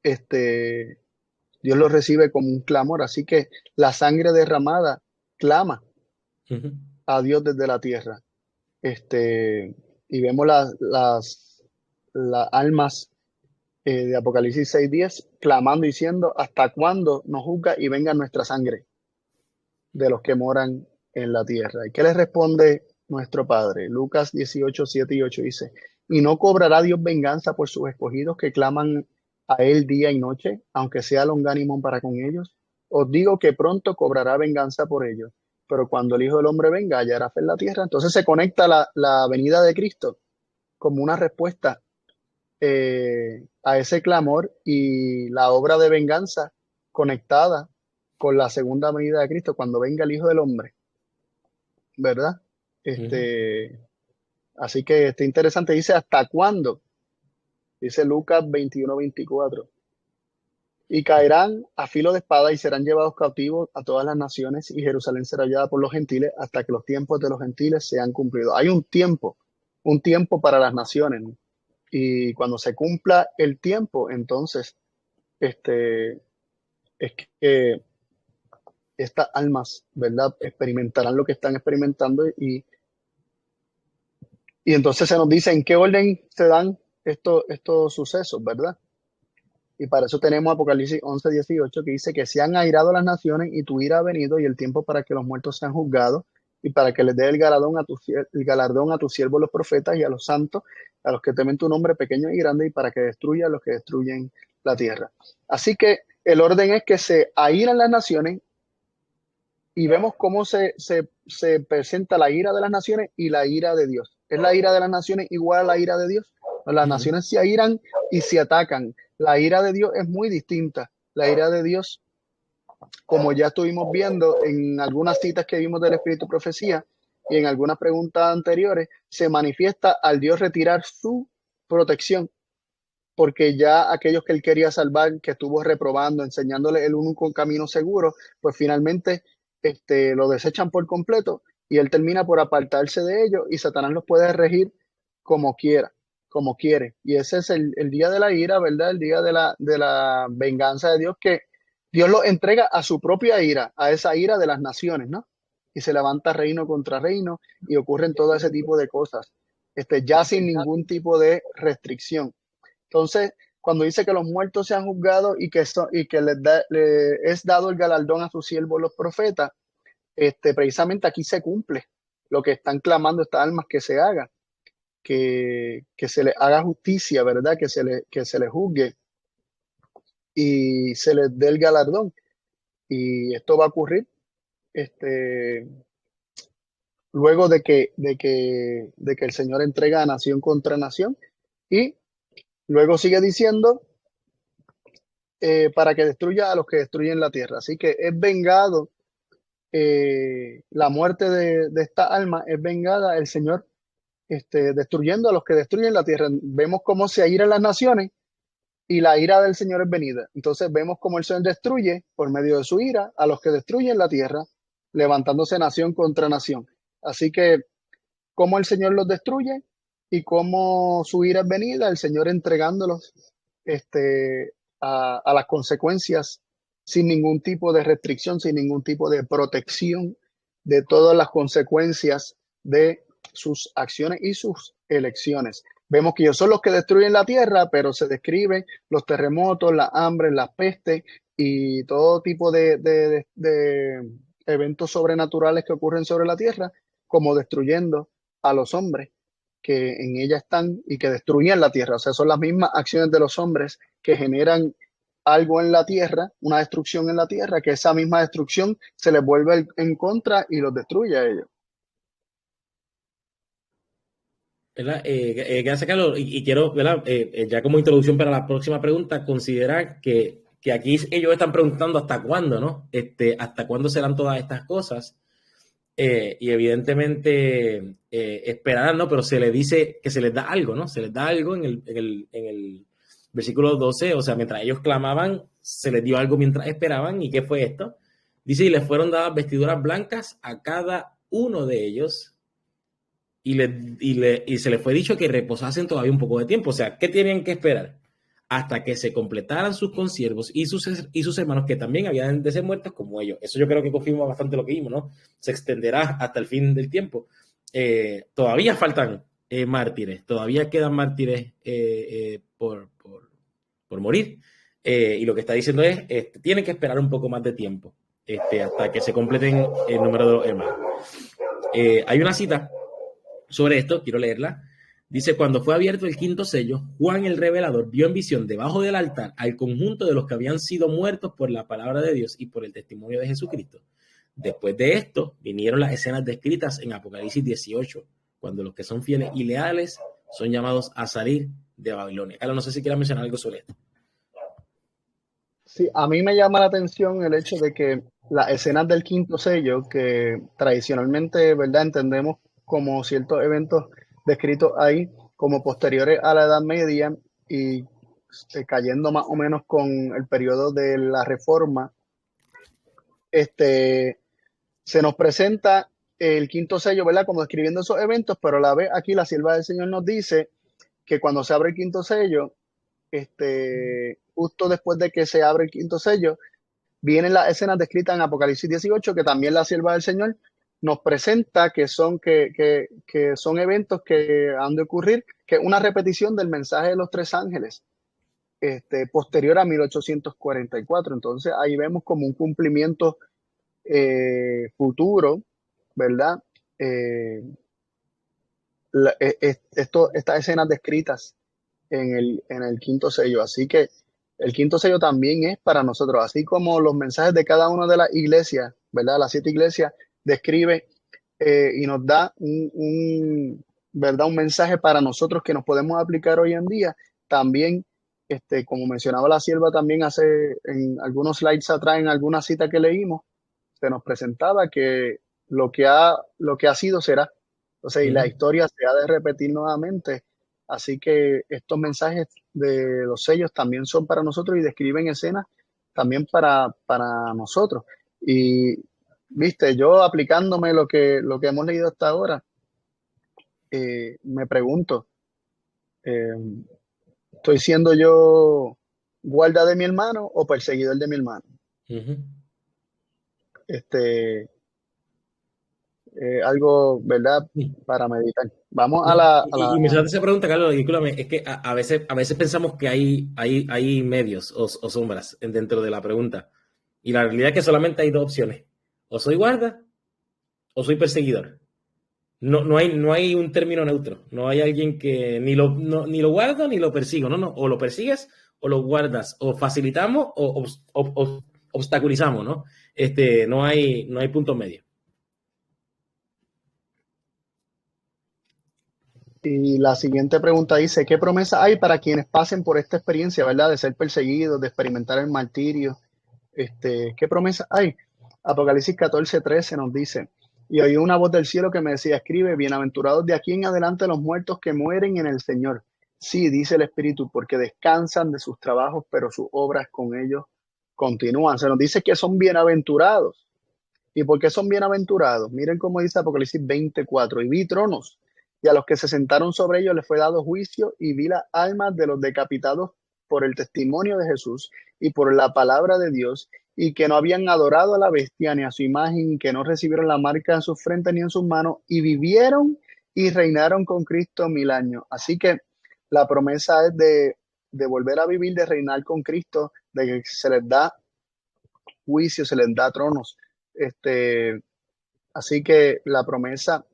Dios lo recibe como un clamor, así que la sangre derramada clama a Dios desde la tierra. Y vemos las almas de Apocalipsis 6:10 clamando, diciendo, ¿hasta cuándo nos juzga y venga nuestra sangre de los que moran en la tierra? ¿Y qué les responde nuestro Padre? Lucas 18:7-8 dice, ¿y no cobrará Dios venganza por sus escogidos que claman a Él día y noche, aunque sea longánimo para con ellos? Os digo que pronto cobrará venganza por ellos, pero cuando el Hijo del Hombre venga, hallará fe en la tierra. Entonces se conecta la venida de Cristo como una respuesta a ese clamor, y la obra de venganza conectada con la segunda venida de Cristo, cuando venga el Hijo del Hombre, ¿verdad? Así que está interesante. Dice, ¿hasta cuándo? Dice Lucas 21:24. Y caerán a filo de espada y serán llevados cautivos a todas las naciones y Jerusalén será hallada por los gentiles hasta que los tiempos de los gentiles sean cumplidos. Hay un tiempo para las naciones, ¿no? Y cuando se cumpla el tiempo, entonces, este, es que estas almas, ¿verdad? Experimentarán lo que están experimentando y entonces se nos dice en qué orden se dan estos sucesos, ¿verdad? Y para eso tenemos Apocalipsis 11:18 que dice que se han airado las naciones y tu ira ha venido y el tiempo para que los muertos sean juzgados y para que les dé el galardón a tus siervos los profetas y a los santos, a los que temen tu nombre pequeño y grande y para que destruya a los que destruyen la tierra. Así que el orden es que se airan las naciones y vemos cómo se presenta la ira de las naciones y la ira de Dios. ¿Es la ira de las naciones igual a la ira de Dios? Las Ujú. naciones se airan y se atacan. La ira de Dios es muy distinta. La ira de Dios, como ya estuvimos viendo en algunas citas que vimos del Espíritu Profecía y en algunas preguntas anteriores, se manifiesta al Dios retirar su protección, porque ya aquellos que él quería salvar, que estuvo reprobando, enseñándole el único camino seguro, pues finalmente lo desechan por completo y él termina por apartarse de ellos y Satanás los puede regir como quiera, como quiere. Y ese es el día de la ira, ¿verdad? El día de la venganza de Dios, que Dios lo entrega a su propia ira, a esa ira de las naciones, ¿no? Y se levanta reino contra reino y ocurren todo ese tipo de cosas, ya sin ningún tipo de restricción. Entonces, cuando dice que los muertos sean juzgados y que le es dado el galardón a sus siervos los profetas, precisamente aquí se cumple lo que están clamando estas almas que se haga, que se les haga justicia, ¿verdad? Que se les juzgue y se les dé el galardón. Y esto va a ocurrir este, luego de que el Señor entrega a nación contra nación. Y luego sigue diciendo para que destruya a los que destruyen la tierra. Así que es vengado, la muerte de esta alma es vengada el Señor, destruyendo a los que destruyen la tierra. Vemos cómo se airan las naciones y la ira del Señor es venida. Entonces vemos cómo el Señor destruye por medio de su ira a los que destruyen la tierra, levantándose nación contra nación. Así que cómo el Señor los destruye y cómo su ira es venida, el Señor entregándolos a las consecuencias sin ningún tipo de restricción, sin ningún tipo de protección de todas las consecuencias de sus acciones y sus elecciones. Vemos que ellos son los que destruyen la tierra, pero se describen los terremotos, la hambre, las pestes y todo tipo de eventos sobrenaturales que ocurren sobre la tierra, como destruyendo a los hombres que en ella están y que destruían la tierra. O sea, son las mismas acciones de los hombres que generan algo en la tierra, una destrucción en la tierra, que esa misma destrucción se les vuelve en contra y los destruye a ellos. ¿Verdad? Gracias, Carlos. Y quiero, ¿verdad? Ya como introducción para la próxima pregunta, considera que aquí ellos están preguntando hasta cuándo, ¿no? Hasta cuándo serán todas estas cosas. Y evidentemente esperarán, ¿no? Pero se les dice que se les da algo, ¿no? Se les da algo en el versículo 12, o sea, mientras ellos clamaban, se les dio algo mientras esperaban. ¿Y qué fue esto? Dice, y les fueron dadas vestiduras blancas a cada uno de ellos y se les fue dicho que reposasen todavía un poco de tiempo. O sea, ¿qué tenían que esperar? Hasta que se completaran sus consiervos y sus hermanos que también habían de ser muertos como ellos. Eso yo creo que confirma bastante lo que vimos, ¿no? Se extenderá hasta el fin del tiempo. Todavía faltan mártires, todavía quedan mártires por morir. Y lo que está diciendo es, tienen que esperar un poco más de tiempo hasta que se completen el número de los hermanos. Hay una cita sobre esto, quiero leerla. Dice, cuando fue abierto el quinto sello, Juan el revelador vio en visión debajo del altar al conjunto de los que habían sido muertos por la palabra de Dios y por el testimonio de Jesucristo. Después de esto, vinieron las escenas descritas en Apocalipsis 18, cuando los que son fieles y leales son llamados a salir de Babilonia. Carlos, no sé si quieras mencionar algo sobre esto. Sí, a mí me llama la atención el hecho de que las escenas del quinto sello, que tradicionalmente, ¿verdad?, entendemos como ciertos eventos descritos ahí como posteriores a la Edad Media y cayendo más o menos con el periodo de la Reforma, este, se nos presenta el quinto sello, ¿verdad? Como describiendo esos eventos, pero a la vez aquí la sierva del Señor nos dice que cuando se abre el quinto sello, justo después de que se abre el quinto sello, vienen las escenas descritas en Apocalipsis 18, que también la sierva del Señor nos presenta que son eventos que han de ocurrir, que es una repetición del mensaje de los tres ángeles, posterior a 1844. Entonces ahí vemos como un cumplimiento futuro, ¿verdad? Eh, estas escenas descritas en el quinto sello. Así que el quinto sello también es para nosotros, así como los mensajes de cada una de las iglesias, ¿verdad? Las siete iglesias describe y nos da ¿verdad? Un mensaje para nosotros que nos podemos aplicar hoy en día. También, como mencionaba la sierva también hace en algunos slides atrás, en alguna cita que leímos, se nos presentaba que lo que ha sido será. Entonces, y la Ujú. historia se ha de repetir nuevamente. Así que estos mensajes de los sellos también son para nosotros y describen escenas también para nosotros. Y, viste, yo aplicándome lo que hemos leído hasta ahora, me pregunto, eh, ¿estoy siendo yo guarda de mi hermano o perseguidor de mi hermano? Ujú. Este, algo, ¿verdad? Sí. Para meditar. Vamos a No, la. y me hace esa pregunta, Carlos, discúlpame, es que a veces pensamos que hay medios o sombras dentro de la pregunta. Y la realidad es que solamente hay dos opciones. O soy guarda o soy perseguidor. No hay un término neutro. No hay alguien que ni lo guardo ni lo persigo. No, no. O lo persigues o lo guardas. O facilitamos o obstaculizamos, ¿no? No hay punto medio. Y la siguiente pregunta dice, ¿qué promesa hay para quienes pasen por esta experiencia, ¿verdad? De ser perseguidos, de experimentar el martirio. ¿Qué promesa hay? Apocalipsis 14:13 nos dice, y oí una voz del cielo que me decía, escribe, bienaventurados de aquí en adelante los muertos que mueren en el Señor. Sí, dice el Espíritu, porque descansan de sus trabajos, pero sus obras con ellos continúan. Se nos dice que son bienaventurados. ¿Y por qué son bienaventurados? Miren cómo dice Apocalipsis 24. Y vi tronos, y a los que se sentaron sobre ellos les fue dado juicio, y vi las almas de los decapitados por el testimonio de Jesús y por la palabra de Dios, y que no habían adorado a la bestia ni a su imagen, y que no recibieron la marca en sus frentes ni en sus manos, y vivieron y reinaron con Cristo 1000 años. Así que la promesa es de volver a vivir, de reinar con Cristo, de que se les da juicio, se les da tronos. Este, Así que la promesa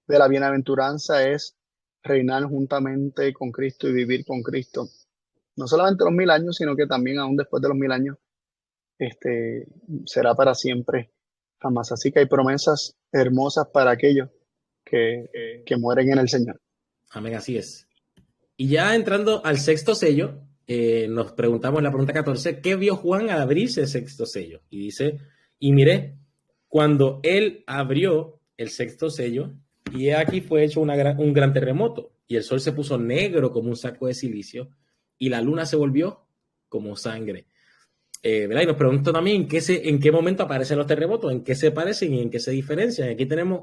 de la bienaventuranza es reinar juntamente con Cristo y vivir con Cristo. No solamente los 1000 años, sino que también aún después de los 1000 años, este, será para siempre, jamás. Así que hay promesas hermosas para aquellos que mueren en el Señor. Amén, así es. Y ya entrando al sexto sello, nos preguntamos en la pregunta 14, ¿qué vio Juan al abrirse el sexto sello? Y dice, y miré, cuando él abrió el sexto sello, y aquí fue hecho un gran terremoto, y el sol se puso negro como un saco de silicio, y la luna se volvió como sangre. ¿Verdad? Y nos pregunto también en qué momento aparecen los terremotos, en qué se parecen y en qué se diferencian. Aquí tenemos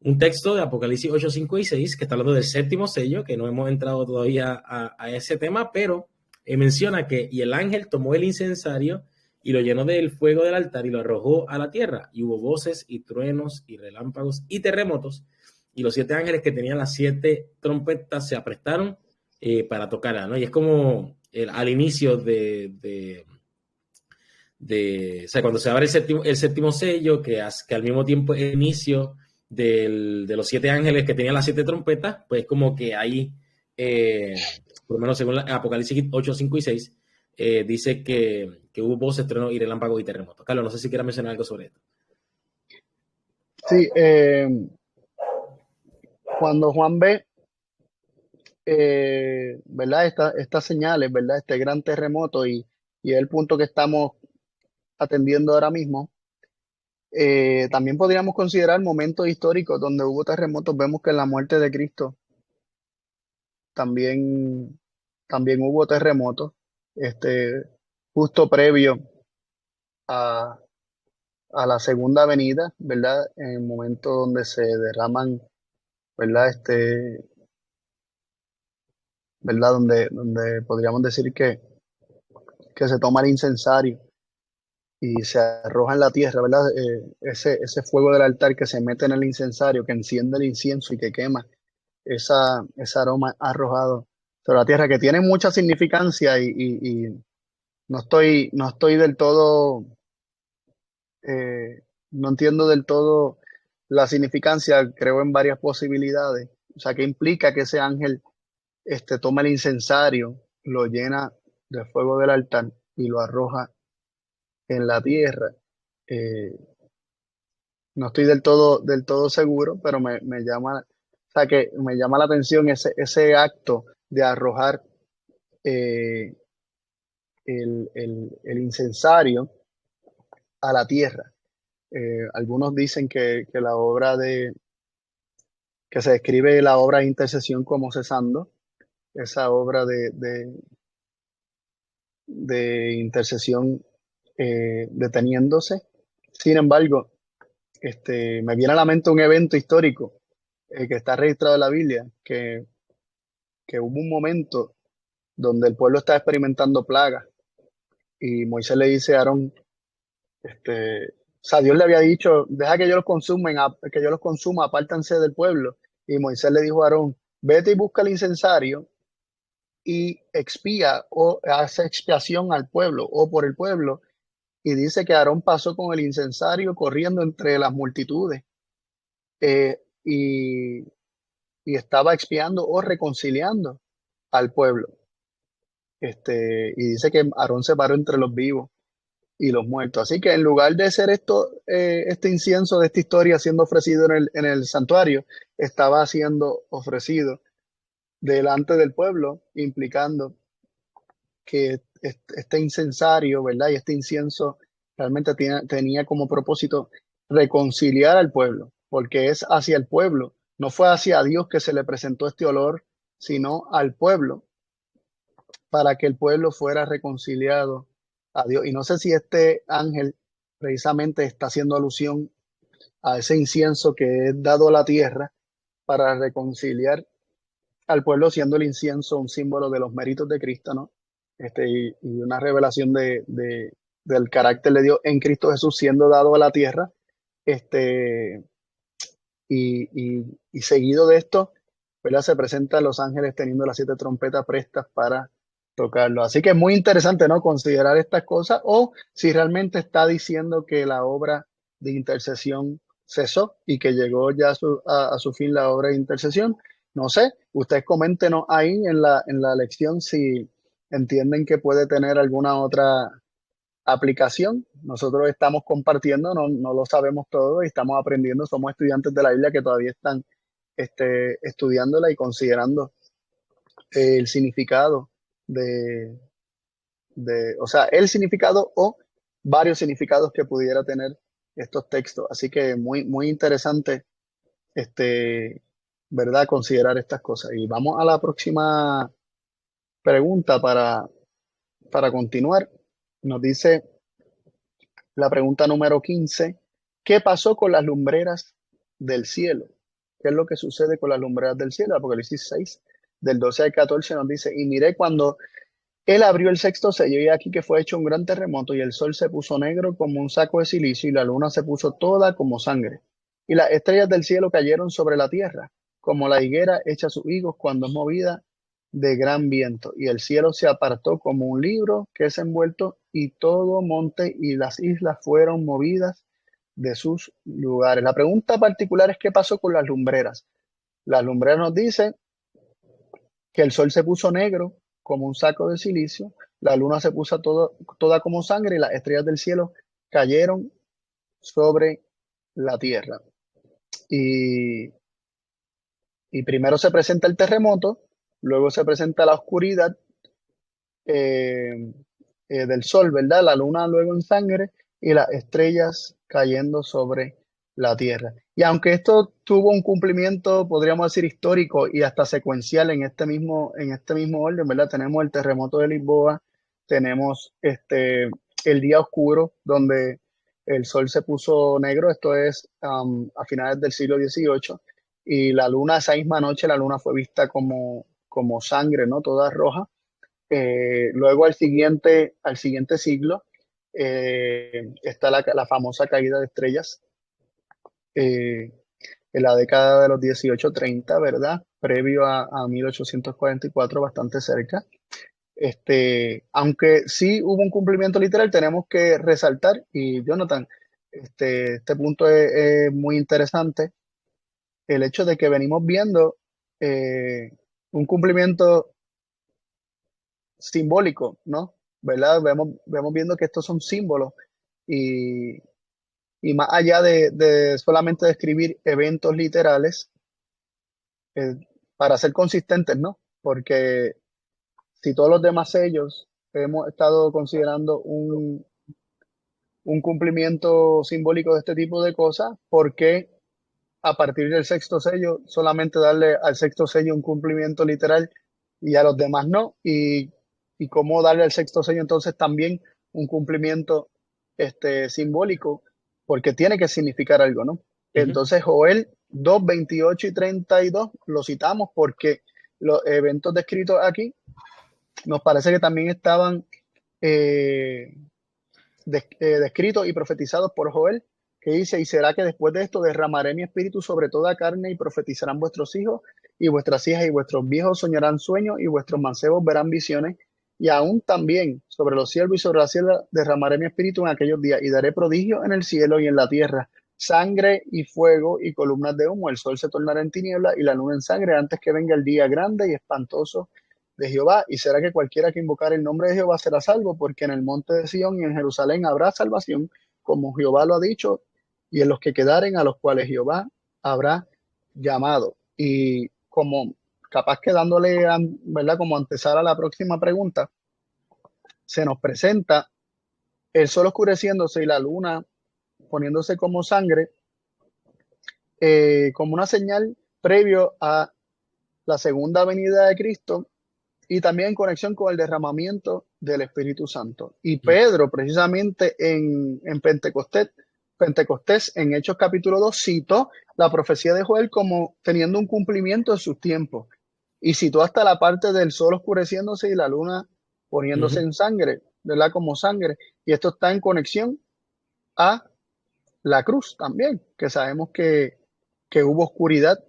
un texto de Apocalipsis 8, 5 y 6 que está hablando del séptimo sello, que no hemos entrado todavía a ese tema, pero menciona que y el ángel tomó el incensario y lo llenó del fuego del altar y lo arrojó a la tierra. Y hubo voces y truenos y relámpagos y terremotos. Y los 7 ángeles que tenían las 7 trompetas se aprestaron para tocarla, ¿no? Y es como al inicio o sea, cuando se abre el séptimo sello, que al mismo tiempo es el inicio de los 7 ángeles que tenían las 7 trompetas, pues como que ahí, por lo menos según Apocalipsis 8, 5 y 6, dice que hubo voces, truenos y relámpagos y terremotos. Carlos, no sé si quieras mencionar algo sobre esto. Sí, cuando Juan ve, ¿verdad? Estas señales, ¿verdad? Este gran terremoto y el punto que estamos atendiendo ahora mismo. También podríamos considerar momentos históricos donde hubo terremotos. Vemos que en la muerte de Cristo también también hubo terremotos, este, justo previo a, a la segunda venida, ¿verdad? En el momento donde se derraman, ¿verdad? ¿Verdad? Donde podríamos decir que se toma el incensario y se arroja en la tierra, ¿verdad? Ese fuego del altar que se mete en el incensario, que enciende el incienso y que quema ese aroma arrojado sobre la tierra, que tiene mucha significancia y no estoy del todo, no entiendo del todo la significancia, creo en varias posibilidades. O sea, que implica que ese ángel toma el incensario, lo llena de fuego del altar y lo arroja en la tierra. Eh, no estoy del todo seguro, pero o sea, que me llama la atención ese acto de arrojar eh, el incensario a la tierra. Algunos dicen que la obra que se describe la obra de intercesión como cesando, esa obra de intercesión deteniéndose. Sin embargo, me viene a la mente un evento histórico que está registrado en la Biblia, que hubo un momento donde el pueblo estaba experimentando plagas y Moisés le dice a Aarón, o sea, Dios le había dicho, deja que que yo los consuma, apártanse del pueblo. Y Moisés le dijo a Aarón, vete y busca el incensario y expía o hace expiación al pueblo o por el pueblo. Y dice que Aarón pasó con el incensario corriendo entre las multitudes y estaba expiando o reconciliando al pueblo. Y dice que Aarón se paró entre los vivos y los muertos. Así que en lugar de ser este incienso de esta historia siendo ofrecido en el santuario, estaba siendo ofrecido delante del pueblo, implicando que este incensario, ¿verdad? Y este incienso realmente tenía como propósito reconciliar al pueblo, porque es hacia el pueblo, no fue hacia Dios que se le presentó este olor, sino al pueblo, para que el pueblo fuera reconciliado a Dios. Y no sé si este ángel precisamente está haciendo alusión a ese incienso que es dado a la tierra para reconciliar al pueblo, siendo el incienso un símbolo de los méritos de Cristo, ¿no? Y una revelación del carácter de Dios en Cristo Jesús siendo dado a la tierra. Este, y seguido de esto, ¿verdad? Se presentan los ángeles teniendo las 7 trompetas prestas para tocarlo. Así que es muy interesante, ¿no? Considerar estas cosas o si realmente está diciendo que la obra de intercesión cesó y que llegó ya a su fin la obra de intercesión. No sé, ustedes coméntenos ahí en la lección si entienden que puede tener alguna otra aplicación. Nosotros estamos compartiendo, no lo sabemos todo y estamos aprendiendo. Somos estudiantes de la Biblia que todavía están estudiándola y considerando el significado o sea, el significado o varios significados que pudiera tener estos textos. Así que muy, muy interesante, este, ¿verdad? Considerar estas cosas. Y vamos a la próxima pregunta para continuar. Nos dice la pregunta número 15: ¿qué pasó con las lumbreras del cielo? ¿Qué es lo que sucede con las lumbreras del cielo? Apocalipsis 6, del 12 al 14 nos dice, y miré cuando él abrió el sexto sello y aquí que fue hecho un gran terremoto y el sol se puso negro como un saco de silicio y la luna se puso toda como sangre. Y las estrellas del cielo cayeron sobre la tierra, como la higuera echa sus higos cuando es movida de gran viento. Y el cielo se apartó como un libro que es envuelto y todo monte y las islas fueron movidas de sus lugares. La pregunta particular es qué pasó con las lumbreras. Las lumbreras nos dicen que el sol se puso negro como un saco de silicio, la luna se puso toda como sangre y las estrellas del cielo cayeron sobre la tierra. Y, y primero se presenta el terremoto, luego se presenta la oscuridad eh, del sol, ¿verdad? La luna luego en sangre y las estrellas cayendo sobre la tierra. Y aunque esto tuvo un cumplimiento, podríamos decir, histórico y hasta secuencial en este mismo orden, ¿verdad? Tenemos el terremoto de Lisboa, tenemos el día oscuro, donde el sol se puso negro, esto es a finales del siglo XVIII, y la luna, esa misma noche, la luna fue vista como sangre, ¿no? Toda roja. Luego al siguiente siglo está la famosa caída de estrellas eh, en la década de los 1830, ¿verdad? Previo a 1844, bastante cerca. Aunque sí hubo un cumplimiento literal, tenemos que resaltar, y Jonathan, este punto es muy interesante, el hecho de que venimos viendo eh, un cumplimiento simbólico, ¿no? ¿Verdad? Vemos viendo que estos son símbolos y, y más allá de solamente describir eventos literales, eh, para ser consistentes, ¿no? Porque si todos los demás sellos hemos estado considerando un cumplimiento simbólico de este tipo de cosas, ¿por qué a partir del sexto sello solamente darle al sexto sello un cumplimiento literal y a los demás no? Y cómo darle al sexto sello entonces también un cumplimiento simbólico, porque tiene que significar algo, ¿no? Ujú. Entonces Joel 2, 28 y 32 lo citamos porque los eventos descritos aquí nos parece que también estaban eh, descritos y profetizados por Joel, que dice: y será que después de esto derramaré mi espíritu sobre toda carne, y profetizarán vuestros hijos y vuestras hijas, y vuestros viejos soñarán sueños, y vuestros mancebos verán visiones, y aún también sobre los siervos y sobre la sierva derramaré mi espíritu en aquellos días, y daré prodigios en el cielo y en la tierra, sangre y fuego y columnas de humo. El sol se tornará en tinieblas y la luna en sangre antes que venga el día grande y espantoso de Jehová. Y será que cualquiera que invocar el nombre de Jehová será salvo, porque en el monte de Sión y en Jerusalén habrá salvación, como Jehová lo ha dicho, y en los que quedaren, a los cuales Jehová habrá llamado. Y como capaz que dándole, ¿verdad? Como antesala a la próxima pregunta, se nos presenta el sol oscureciéndose y la luna poniéndose como sangre, como una señal previo a la segunda venida de Cristo, y también en conexión con el derramamiento del Espíritu Santo. Y Pedro, precisamente en Pentecostés, en Hechos capítulo 2, citó la profecía de Joel como teniendo un cumplimiento en sus tiempos. Y citó hasta la parte del sol oscureciéndose y la luna poniéndose Ujú. en sangre, ¿verdad? Como sangre. Y esto está en conexión a la cruz también, que sabemos que hubo oscuridad,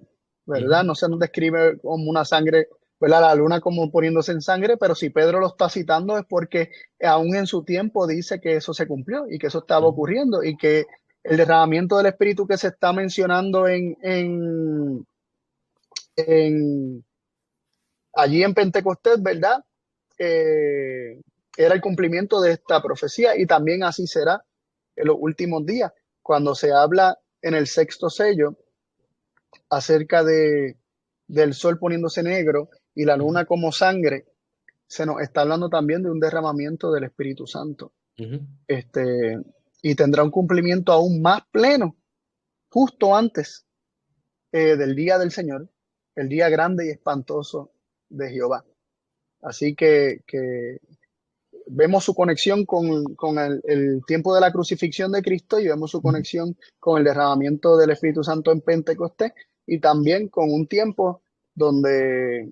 ¿verdad? Ujú. No se nos describe como una sangre, ¿verdad? La luna como poniéndose en sangre, pero si Pedro lo está citando es porque aún en su tiempo dice que eso se cumplió y que eso estaba Ujú. ocurriendo, y que el derramamiento del Espíritu que se está mencionando en allí en Pentecostés, ¿verdad? Eh, Era el cumplimiento de esta profecía, y también así será en los últimos días, cuando se habla en el sexto sello acerca del sol poniéndose negro y la Ujú. luna como sangre. Se nos está hablando también de un derramamiento del Espíritu Santo. Ujú. Este, y tendrá un cumplimiento aún más pleno justo antes del día del Señor, el día grande y espantoso de Jehová. Así que vemos su conexión con el tiempo de la crucifixión de Cristo, y vemos su Ujú. conexión con el derramamiento del Espíritu Santo en Pentecostés, y también con un tiempo donde,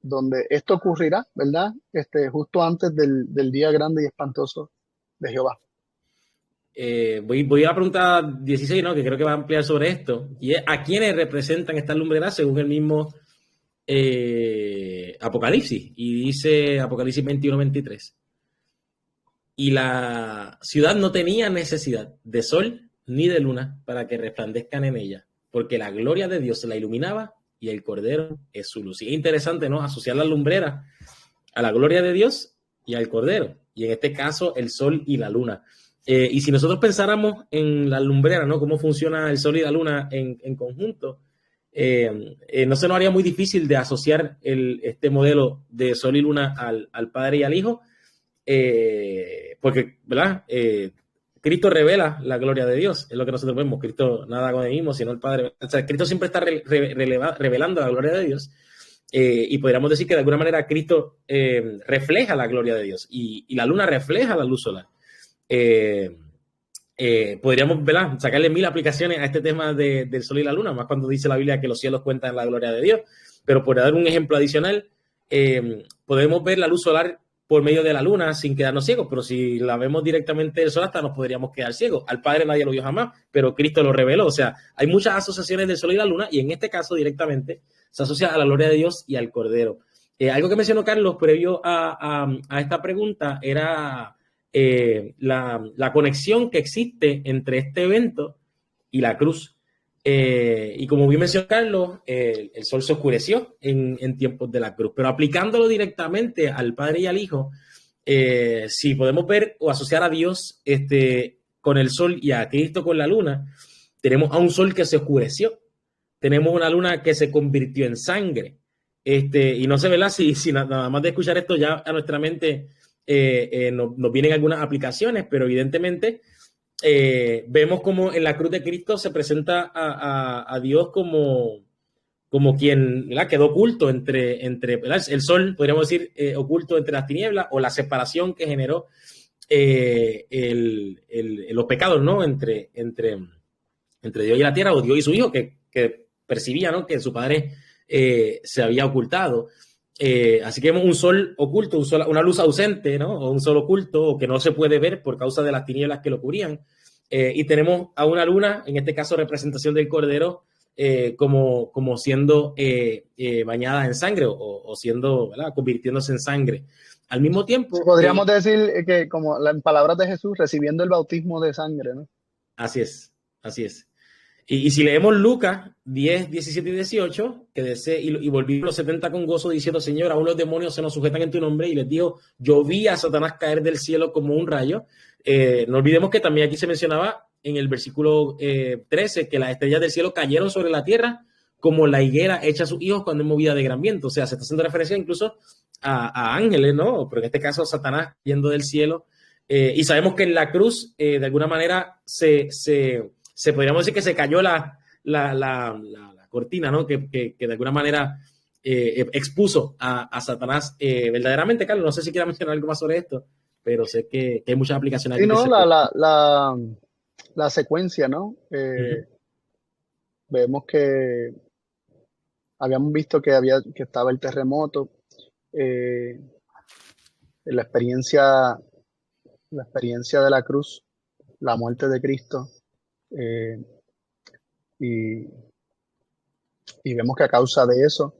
donde esto ocurrirá, ¿verdad? Justo antes del día grande y espantoso de Jehová. Voy a la pregunta 16, ¿no? Que creo que va a ampliar sobre esto. Y es, ¿a quiénes representan estas lumbreras según el mismo Apocalipsis? Y dice Apocalipsis 21-23. Y la ciudad no tenía necesidad de sol ni de luna para que resplandezcan en ella, porque la gloria de Dios la iluminaba y el Cordero es su luz. Y es interesante, ¿no? Asociar las lumbreras a la gloria de Dios y al Cordero. Y en este caso, el sol y la luna. Y si nosotros pensáramos en las lumbreras, ¿no? Cómo funciona el sol y la luna en conjunto, no se nos haría muy difícil de asociar este modelo de sol y luna al Padre y al Hijo, porque, ¿verdad? Cristo revela la gloria de Dios, es lo que nosotros vemos. Cristo nada con el mismo, sino el Padre. O sea, Cristo siempre está revelando la gloria de Dios. Y podríamos decir que de alguna manera Cristo refleja la gloria de Dios y la luna refleja la luz solar. Podríamos, ¿verdad?, sacarle 1000 aplicaciones a este tema del sol y la luna, más cuando dice la Biblia que los cielos cuentan la gloria de Dios. Pero por dar un ejemplo adicional, podemos ver la luz solar por medio de la luna sin quedarnos ciegos, pero si la vemos directamente del sol hasta nos podríamos quedar ciegos. Al Padre nadie lo vio jamás, pero Cristo lo reveló. O sea, hay muchas asociaciones del sol y la luna y en este caso directamente se asocia a la gloria de Dios y al Cordero. Algo que mencionó Carlos previo a esta pregunta era la conexión que existe entre este evento y la cruz. Y como bien mencionó Carlos, el sol se oscureció en tiempos de la cruz, pero aplicándolo directamente al Padre y al Hijo, si podemos ver o asociar a Dios con el sol y a Cristo con la luna, tenemos a un sol que se oscureció, tenemos una luna que se convirtió en sangre, y no sé, ¿verdad? Si nada más de escuchar esto ya a nuestra mente nos vienen algunas aplicaciones, pero evidentemente vemos como en la cruz de Cristo se presenta a Dios como quien, ¿verdad?, quedó oculto entre ¿verdad?, el sol, podríamos decir, oculto entre las tinieblas, o la separación que generó los pecados, ¿no?, entre Dios y la tierra, o Dios y su hijo, que percibía, ¿no?, que su padre se había ocultado. Así que vemos un sol oculto, una luz ausente, ¿no?, o un sol oculto, o que no se puede ver por causa de las tinieblas que lo cubrían. Y tenemos a una luna, en este caso representación del Cordero, como siendo bañada en sangre, o siendo, ¿verdad?, convirtiéndose en sangre. Al mismo tiempo... Podríamos decir que, como en palabras de Jesús, recibiendo el bautismo de sangre, ¿no? Así es, así es. Y si leemos Lucas 10, 17 y 18, que dice, y volvieron los 70 con gozo, diciendo: Señor, aún los demonios se nos sujetan en tu nombre. Y les dijo: yo vi a Satanás caer del cielo como un rayo. No olvidemos que también aquí se mencionaba en el versículo 13 que las estrellas del cielo cayeron sobre la tierra como la higuera echa a sus hijos cuando es movida de gran viento. O sea, se está haciendo referencia incluso a ángeles, ¿no? Pero en este caso Satanás yendo del cielo. Y sabemos que en la cruz, de alguna manera, se podríamos decir que se cayó la cortina, ¿no? Que de alguna manera expuso a Satanás verdaderamente. Carlos, no sé si quieras mencionar algo más sobre esto, pero sé que hay muchas aplicaciones. Sí, no, la secuencia, ¿no? Vemos que habíamos visto que estaba el terremoto, la experiencia de la cruz, la muerte de Cristo, y vemos que a causa de eso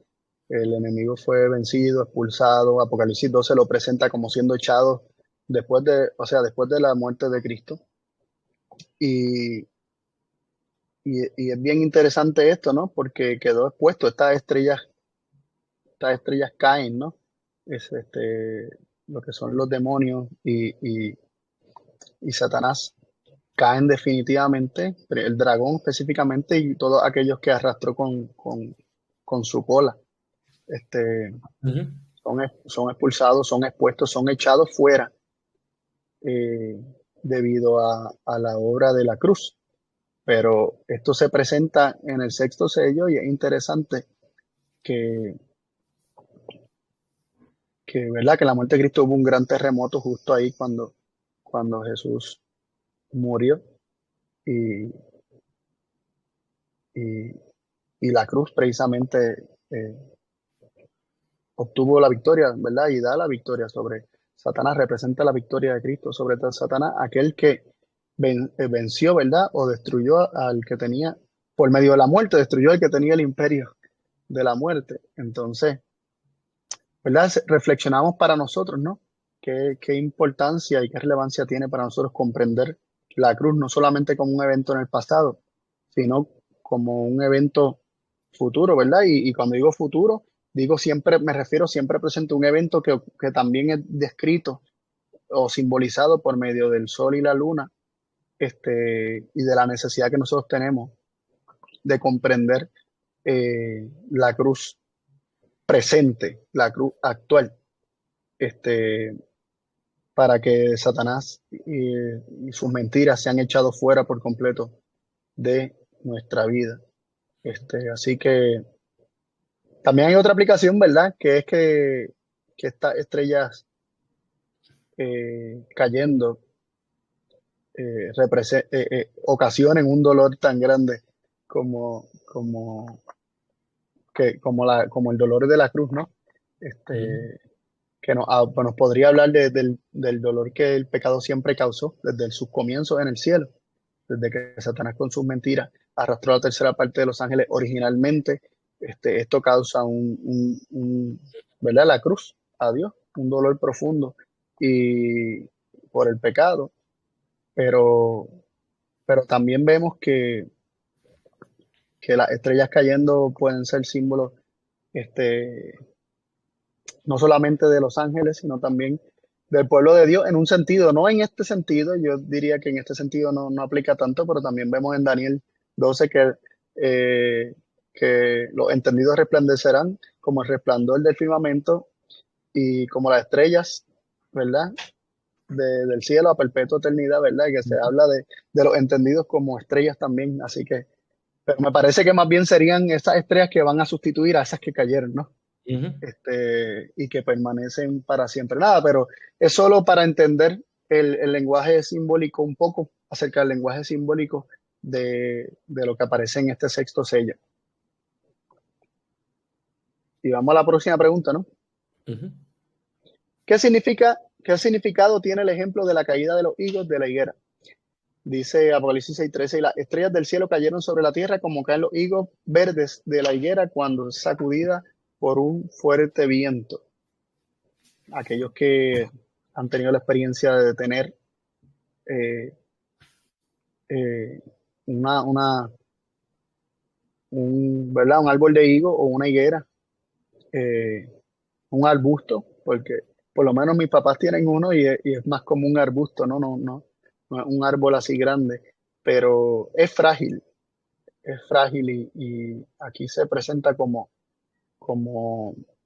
el enemigo fue vencido, expulsado. Apocalipsis 12 lo presenta como siendo echado después de la muerte de Cristo. Y es bien interesante esto, ¿no? Porque quedó expuesto, estas estrellas caen, ¿no? Es lo que son los demonios y Satanás caen definitivamente, el dragón específicamente y todos aquellos que arrastró con su cola. Son expulsados, son expuestos, son echados fuera debido a la obra de la cruz. Pero esto se presenta en el sexto sello y es interesante que ¿verdad?, que la muerte de Cristo hubo un gran terremoto justo ahí cuando Jesús murió, y la cruz precisamente obtuvo la victoria, ¿verdad? Y da la victoria sobre Satanás, representa la victoria de Cristo sobre Satanás, aquel que venció, ¿verdad? O destruyó al que tenía, por medio de la muerte, destruyó al que tenía el imperio de la muerte. Entonces, ¿verdad? Reflexionamos para nosotros, ¿no? ¿Qué importancia y qué relevancia tiene para nosotros comprender la cruz, no solamente como un evento en el pasado, sino como un evento futuro, ¿verdad? Y cuando digo futuro, me refiero siempre presente a un evento que también es descrito o simbolizado por medio del sol y la luna, y de la necesidad que nosotros tenemos de comprender la cruz presente, la cruz actual, para que Satanás y sus mentiras sean echados fuera por completo de nuestra vida. Así que también hay otra aplicación, ¿verdad? Que es que estas estrellas cayendo ocasionen un dolor tan grande como, como, como el dolor de la cruz, ¿no? Ujú. Este, que nos podría hablar del dolor que el pecado siempre causó desde sus comienzos en el cielo, desde que Satanás con sus mentiras arrastró a la tercera parte de los ángeles originalmente. Esto causa ¿verdad? La cruz a Dios, un dolor profundo y por el pecado, pero, pero también vemos que las estrellas cayendo pueden ser símbolos, este, no solamente de los ángeles, sino también del pueblo de Dios en un sentido, no en este sentido, yo diría que en este sentido no aplica tanto, pero también vemos en Daniel 12 eh, que los entendidos resplandecerán como el resplandor del firmamento y como las estrellas, ¿verdad? Del cielo a perpetua eternidad, ¿verdad? Que se habla de los entendidos como estrellas también, así que, pero me parece que más bien serían esas estrellas que van a sustituir a esas que cayeron, ¿no? Ujú. Y que permanecen para siempre. Nada, pero es solo para entender el lenguaje simbólico un poco, acerca del lenguaje simbólico de lo que aparece en este sexto sello. Y vamos a la próxima pregunta, ¿no? Ujú. ¿Qué significado tiene el ejemplo de la caída de los higos de la higuera? Dice Apocalipsis 6:13, y las estrellas del cielo cayeron sobre la tierra como caen los higos verdes de la higuera cuando es sacudida por un fuerte viento. Aquellos que han tenido la experiencia de tener eh, eh, una, ¿verdad? Un árbol de higo o una higuera, eh, un arbusto, porque por lo menos mis papás tienen uno y es más como un arbusto, no es un árbol así grande, pero es frágil y aquí se presenta como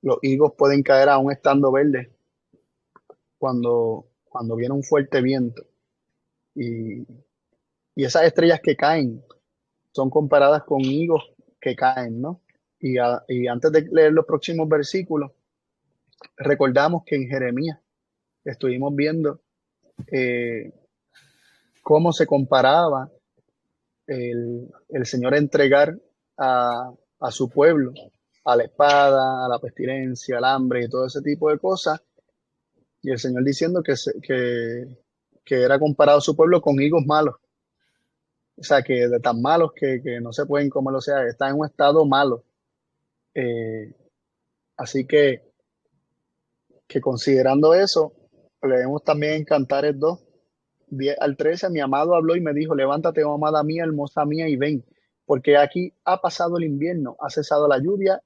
los higos pueden caer aún estando verdes cuando viene un fuerte viento. Y, y esas estrellas que caen son comparadas con higos que caen, ¿no? Y antes de leer los próximos versículos, recordamos que en Jeremías estuvimos viendo eh, cómo se comparaba el Señor entregar a su pueblo a la espada, a la pestilencia, al hambre y todo ese tipo de cosas, y el Señor diciendo que era comparado a su pueblo con higos malos, o sea, que de tan malos que no se pueden comer, o sea, está en un estado malo. Eh, Así que considerando eso, leemos también en Cantares 2, 10 al 13, mi amado habló y me dijo, levántate, oh amada mía, hermosa mía, y ven, porque aquí ha pasado el invierno, ha cesado la lluvia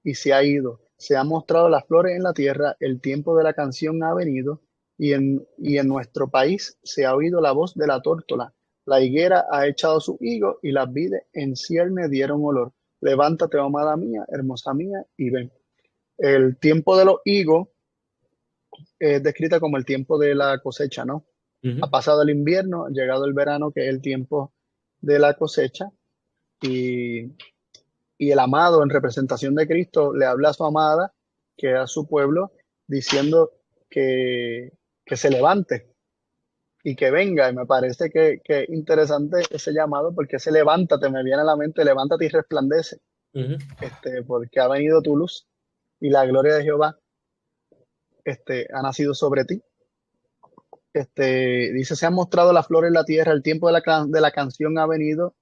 y se ha ido. Se han mostrado las flores en la tierra, el tiempo de la canción ha venido, y en nuestro país se ha oído la voz de la tórtola. La higuera ha echado su higo y las vides en cierne dieron olor. Levántate, oh amada mía, hermosa mía, y ven. El tiempo de los higos es descrita como el tiempo de la cosecha, ¿no? Ujú. Ha pasado el invierno, ha llegado el verano, que es el tiempo de la cosecha, y, y el amado, en representación de Cristo, le habla a su amada, que es a su pueblo, diciendo que, que se levante y que venga. Y me parece que interesante ese llamado, porque ese levántate, me viene a la mente, levántate y resplandece, Ujú. porque ha venido tu luz y la gloria de Jehová ha nacido sobre ti. Dice, se han mostrado las flores en la tierra, el tiempo de la canción ha venido.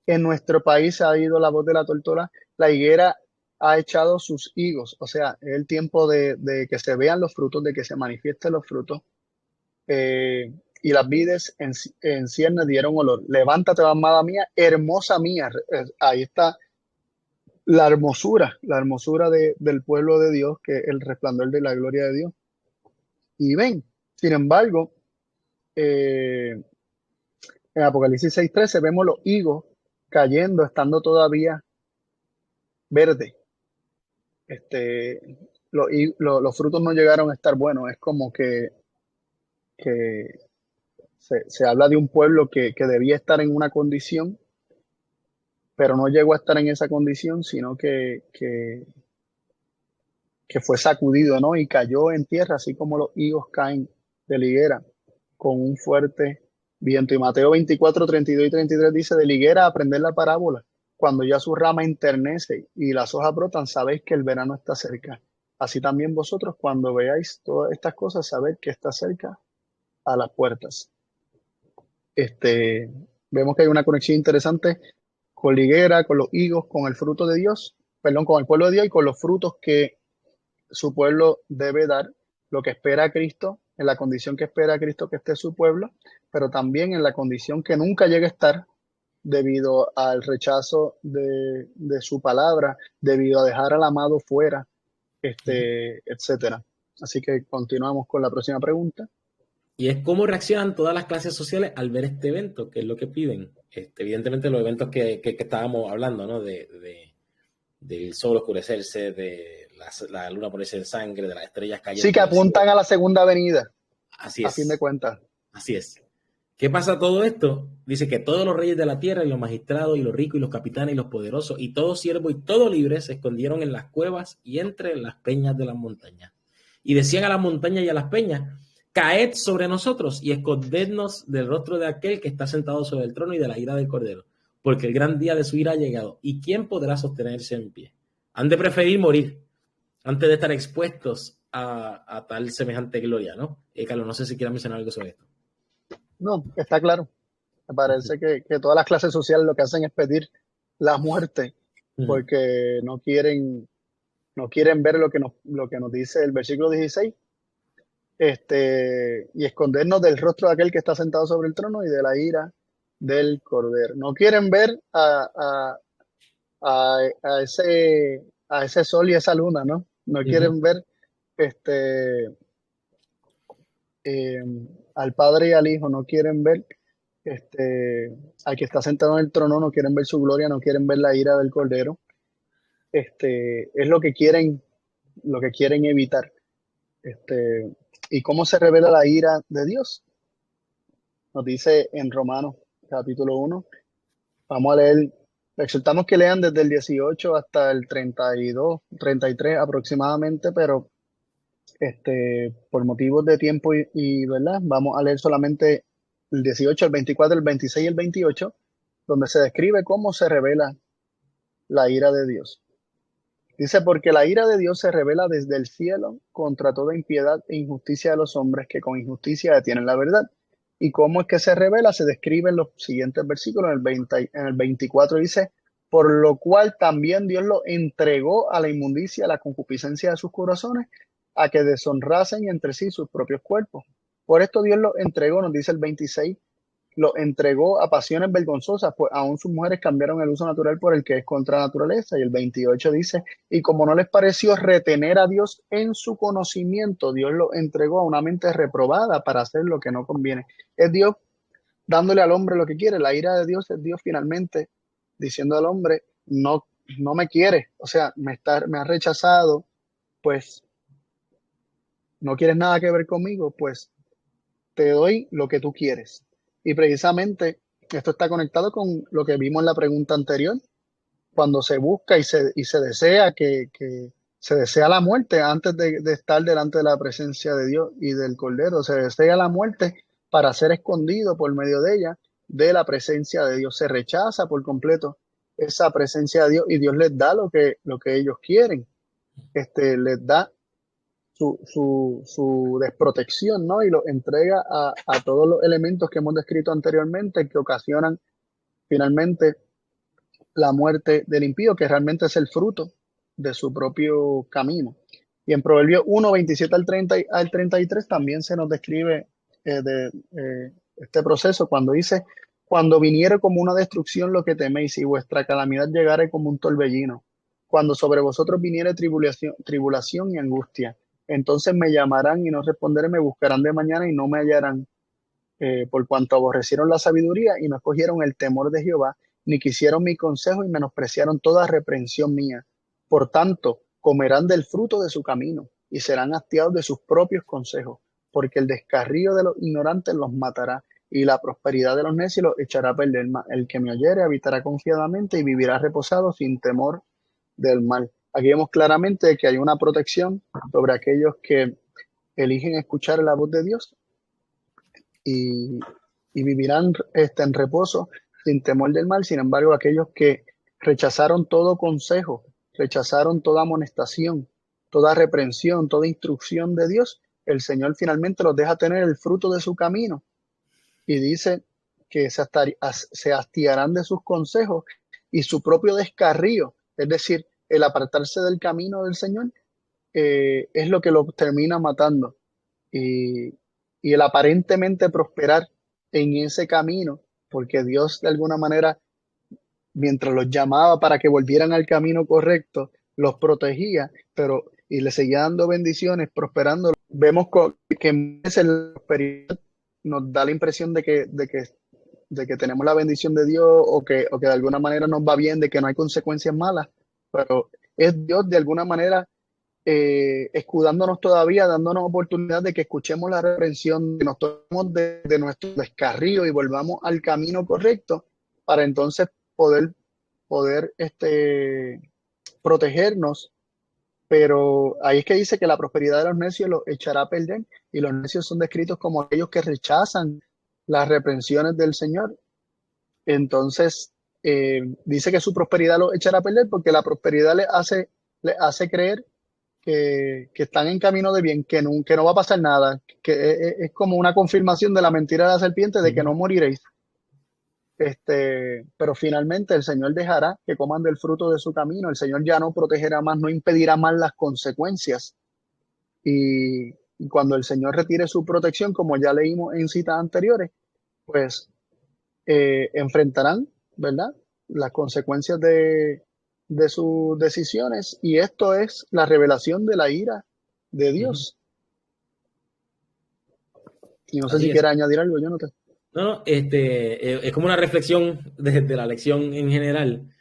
En nuestro país ha ido la voz de la tortola, la higuera ha echado sus higos, o sea, es el tiempo de que se vean los frutos, de que se manifiesten los frutos, y las vides en ciernes dieron olor. Levántate, amada mía, hermosa mía. Ahí está la hermosura del pueblo de Dios, que es el resplandor de la gloria de Dios. Y ven, sin embargo, eh, en Apocalipsis 6:13 vemos los higos cayendo, estando todavía verdes. Los frutos no llegaron a estar buenos. Es como que que se habla de un pueblo que debía estar en una condición, pero no llegó a estar en esa condición, sino que fue sacudido, ¿no? Y cayó en tierra, así como los higos caen de la higuera con un fuerte viento. Y Mateo 24, 32 y 33 dice, de la higuera aprender la parábola. Cuando ya su rama enternece y las hojas brotan, sabéis que el verano está cerca. Así también vosotros, cuando veáis todas estas cosas, sabed que está cerca a las puertas. Este, vemos que hay una conexión interesante con la higuera, con los higos, con el fruto de Dios, perdón, con el pueblo de Dios y con los frutos que su pueblo debe dar, lo que espera a Cristo, en la condición que espera a Cristo que esté su pueblo, pero también en la condición que nunca llegue a estar debido al rechazo de su palabra, debido a dejar al amado fuera, etcétera. Así que continuamos con la próxima pregunta. Y es cómo reaccionan todas las clases sociales al ver este evento, que es lo que piden. Evidentemente los eventos que estábamos hablando, ¿no? Del sol oscurecerse, de la luna ponerse en sangre, de las estrellas cayendo Sí, que del cielo. apuntan a la segunda venida, Así a fin de es, cuentas. así es. ¿Qué pasa todo esto? Dice que todos los reyes de la tierra y los magistrados y los ricos y los capitanes y los poderosos y todo siervo y todo libre se escondieron en las cuevas y entre las peñas de las montañas. Y decían a las montañas y a las peñas, caed sobre nosotros y escondednos del rostro de aquel que está sentado sobre el trono y de la ira del cordero, porque el gran día de su ira ha llegado. ¿Y quién podrá sostenerse en pie? Han de preferir morir antes de estar expuestos a tal semejante gloria, ¿no? Carlos, no sé si quieras mencionar algo sobre esto. No, está claro. Me parece que todas las clases sociales lo que hacen es pedir la muerte porque no quieren ver lo que nos dice el versículo 16, y escondernos del rostro de aquel que está sentado sobre el trono y de la ira del cordero. No quieren ver a ese sol y esa luna, ¿no? No quieren ver este, eh, al Padre y al Hijo, no quieren ver al que está sentado en el trono, no quieren ver su gloria, no quieren ver la ira del cordero. Es lo que quieren evitar. ¿Y cómo se revela la ira de Dios? Nos dice en Romanos capítulo 1. Vamos a leer, exhortamos que lean desde el 18 hasta el 32, 33 aproximadamente, pero por motivos de tiempo ¿verdad? Vamos a leer solamente el 18, el 24, el 26 y el 28, donde se describe cómo se revela la ira de Dios. Dice, porque la ira de Dios se revela desde el cielo contra toda impiedad e injusticia de los hombres que con injusticia detienen la verdad. ¿Y cómo es que se revela? Se describe en los siguientes versículos. En el 24 dice, por lo cual también Dios lo entregó a la inmundicia, a la concupiscencia de sus corazones, a que deshonrasen entre sí sus propios cuerpos. Por esto Dios lo entregó, nos dice el 26, lo entregó a pasiones vergonzosas, pues aún sus mujeres cambiaron el uso natural por el que es contra la naturaleza. Y el 28 dice, y como no les pareció retener a Dios en su conocimiento, Dios lo entregó a una mente reprobada para hacer lo que no conviene. Es Dios dándole al hombre lo que quiere. La ira de Dios es Dios finalmente diciendo al hombre, no, no me quiere, o sea, me ha rechazado, pues no quieres nada que ver conmigo, pues te doy lo que tú quieres. Y precisamente esto está conectado con lo que vimos en la pregunta anterior, cuando se busca y se desea que se desea la muerte antes de estar delante de la presencia de Dios y del Cordero. Se desea la muerte para ser escondido por medio de ella, de la presencia de Dios. Se rechaza por completo esa presencia de Dios y Dios les da lo que ellos quieren. Les da su desprotección, ¿no? Y lo entrega a todos los elementos que hemos descrito anteriormente que ocasionan finalmente la muerte del impío, que realmente es el fruto de su propio camino. Y en Proverbios 1, 27 al 33 también se nos describe este proceso cuando dice, cuando viniere como una destrucción lo que teméis y vuestra calamidad llegare como un torbellino, cuando sobre vosotros viniere tribulación y angustia, entonces me llamarán y no responderé, me buscarán de mañana y no me hallarán, por cuanto aborrecieron la sabiduría y no escogieron el temor de Jehová, ni quisieron mi consejo y menospreciaron toda reprensión mía. Por tanto, comerán del fruto de su camino y serán hastiados de sus propios consejos, porque el descarrío de los ignorantes los matará, y la prosperidad de los necios los echará a perder. El que me oyere habitará confiadamente y vivirá reposado sin temor del mal. Aquí vemos claramente que hay una protección sobre aquellos que eligen escuchar la voz de Dios y, y vivirán en reposo sin temor del mal. Sin embargo, aquellos que rechazaron todo consejo, rechazaron toda amonestación, toda reprensión, toda instrucción de Dios, el Señor finalmente los deja tener el fruto de su camino y dice que se hastiarán de sus consejos y su propio descarrío, es decir, el apartarse del camino del Señor, es lo que lo termina matando. Y, y el aparentemente prosperar en ese camino, porque Dios de alguna manera, mientras los llamaba para que volvieran al camino correcto, los protegía, pero y les seguía dando bendiciones, prosperando. Vemos que en vez de la prosperidad nos da la impresión de que tenemos la bendición de Dios o que de alguna manera nos va bien, de que no hay consecuencias malas, pero es Dios de alguna manera escudándonos todavía, dándonos oportunidad de que escuchemos la reprensión, que nos tomemos de nuestro descarrío y volvamos al camino correcto para entonces poder protegernos. Pero ahí es que dice que la prosperidad de los necios los echará a perder, y los necios son descritos como aquellos que rechazan las reprensiones del Señor. Entonces, dice que su prosperidad los echará a perder porque la prosperidad les hace creer que están en camino de bien, que no va a pasar nada, que es como una confirmación de la mentira de la serpiente de que no moriréis. Pero finalmente el Señor dejará que coman del fruto de su camino. El Señor ya no protegerá más, no impedirá más las consecuencias. Y cuando el Señor retire su protección, como ya leímos en citas anteriores, pues enfrentarán, ¿verdad?, las consecuencias de sus decisiones, y esto es la revelación de la ira de Dios. Y no sé si quieres añadir algo, Jonathan. No, es como una reflexión de la lección en general.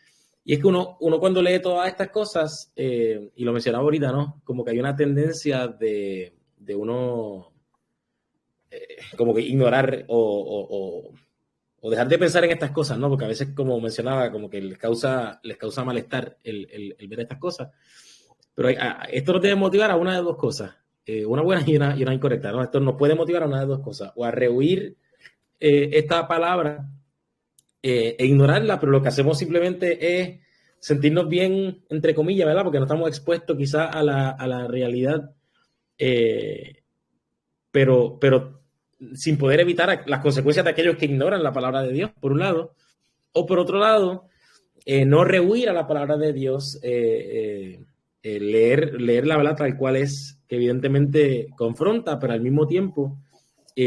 Y es que uno cuando lee todas estas cosas, y lo mencionaba ahorita, ¿no? Como que hay una tendencia de uno como que ignorar o dejar de pensar en estas cosas, ¿no? Porque a veces, como mencionaba, como que les causa malestar el ver estas cosas. Pero esto nos debe motivar a una de dos cosas, una buena y una incorrecta, ¿no? Esto nos puede motivar a una de dos cosas, o a rehuir esta palabra e ignorarla, pero lo que hacemos simplemente es sentirnos bien, entre comillas, ¿verdad? Porque no estamos expuestos quizás a la realidad, pero sin poder evitar las consecuencias de aquellos que ignoran la palabra de Dios, por un lado, o por otro lado, no rehuir a la palabra de Dios, leer la verdad tal cual es, que evidentemente confronta, pero al mismo tiempo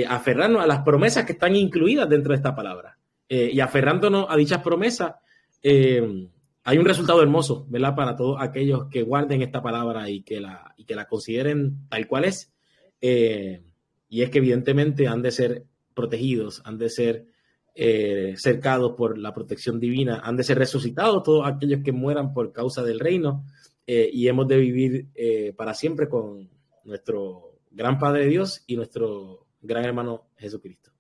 aferrarnos a las promesas que están incluidas dentro de esta palabra. Y aferrándonos a dichas promesas, hay un resultado hermoso, ¿verdad?, para todos aquellos que guarden esta palabra y que la consideren tal cual es. Y es que evidentemente han de ser protegidos, han de ser cercados por la protección divina, han de ser resucitados todos aquellos que mueran por causa del reino, y hemos de vivir para siempre con nuestro gran Padre Dios y nuestro gran hermano Jesucristo.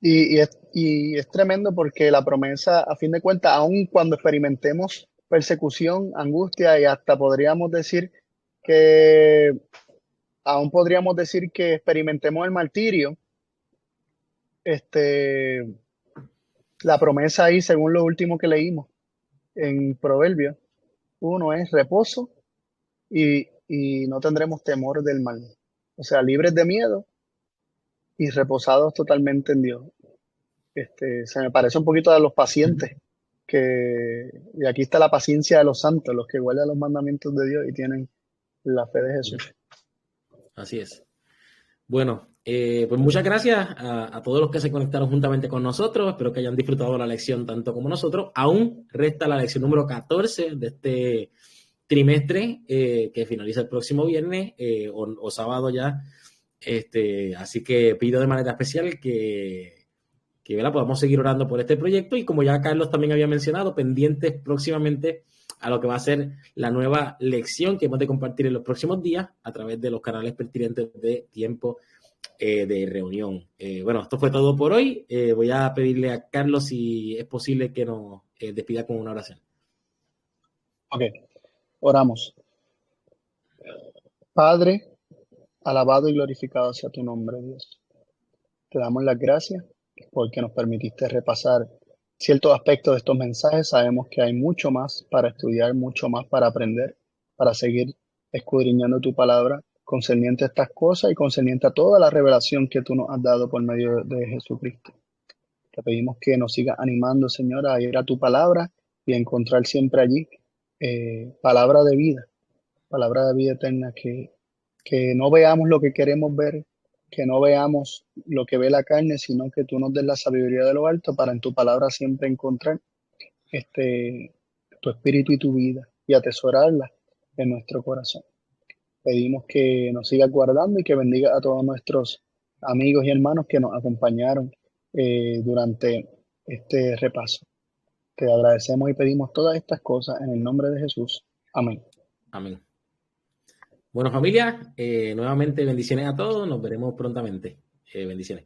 Y es tremendo porque la promesa, a fin de cuentas, aun cuando experimentemos persecución, angustia, y hasta podríamos decir que experimentemos el martirio, la promesa ahí, según lo último que leímos en Proverbios 1, es reposo y no tendremos temor del mal. O sea, libres de miedo y reposados totalmente en Dios. Se me parece un poquito a los pacientes, y aquí está la paciencia de los santos, los que guardan los mandamientos de Dios y tienen la fe de Jesús. Así es. Bueno, pues muchas gracias a todos los que se conectaron juntamente con nosotros. Espero que hayan disfrutado la lección tanto como nosotros. Aún resta la lección número 14 de este trimestre, que finaliza el próximo viernes o sábado ya. Así que pido de manera especial que ¿verdad?, podamos seguir orando por este proyecto, y como ya Carlos también había mencionado, pendientes próximamente a lo que va a ser la nueva lección que hemos de compartir en los próximos días a través de los canales pertinentes de Tiempo de reunión. Bueno, esto fue todo por hoy. Voy a pedirle a Carlos si es posible que nos despida con una oración. Ok, oramos. Padre, alabado y glorificado sea tu nombre, Dios. Te damos las gracias porque nos permitiste repasar ciertos aspectos de estos mensajes. Sabemos que hay mucho más para estudiar, mucho más para aprender, para seguir escudriñando tu palabra concerniente a estas cosas y concerniente a toda la revelación que tú nos has dado por medio de Jesucristo. Te pedimos que nos sigas animando, Señor, a ir a tu palabra y a encontrar siempre allí palabra de vida eterna, que no veamos lo que queremos ver, que no veamos lo que ve la carne, sino que tú nos des la sabiduría de lo alto para en tu palabra siempre encontrar este, tu espíritu y tu vida y atesorarla en nuestro corazón. Pedimos que nos sigas guardando y que bendiga a todos nuestros amigos y hermanos que nos acompañaron durante este repaso. Te agradecemos y pedimos todas estas cosas en el nombre de Jesús. Amén. Amén. Bueno, familia, nuevamente bendiciones a todos. Nos veremos prontamente. Bendiciones.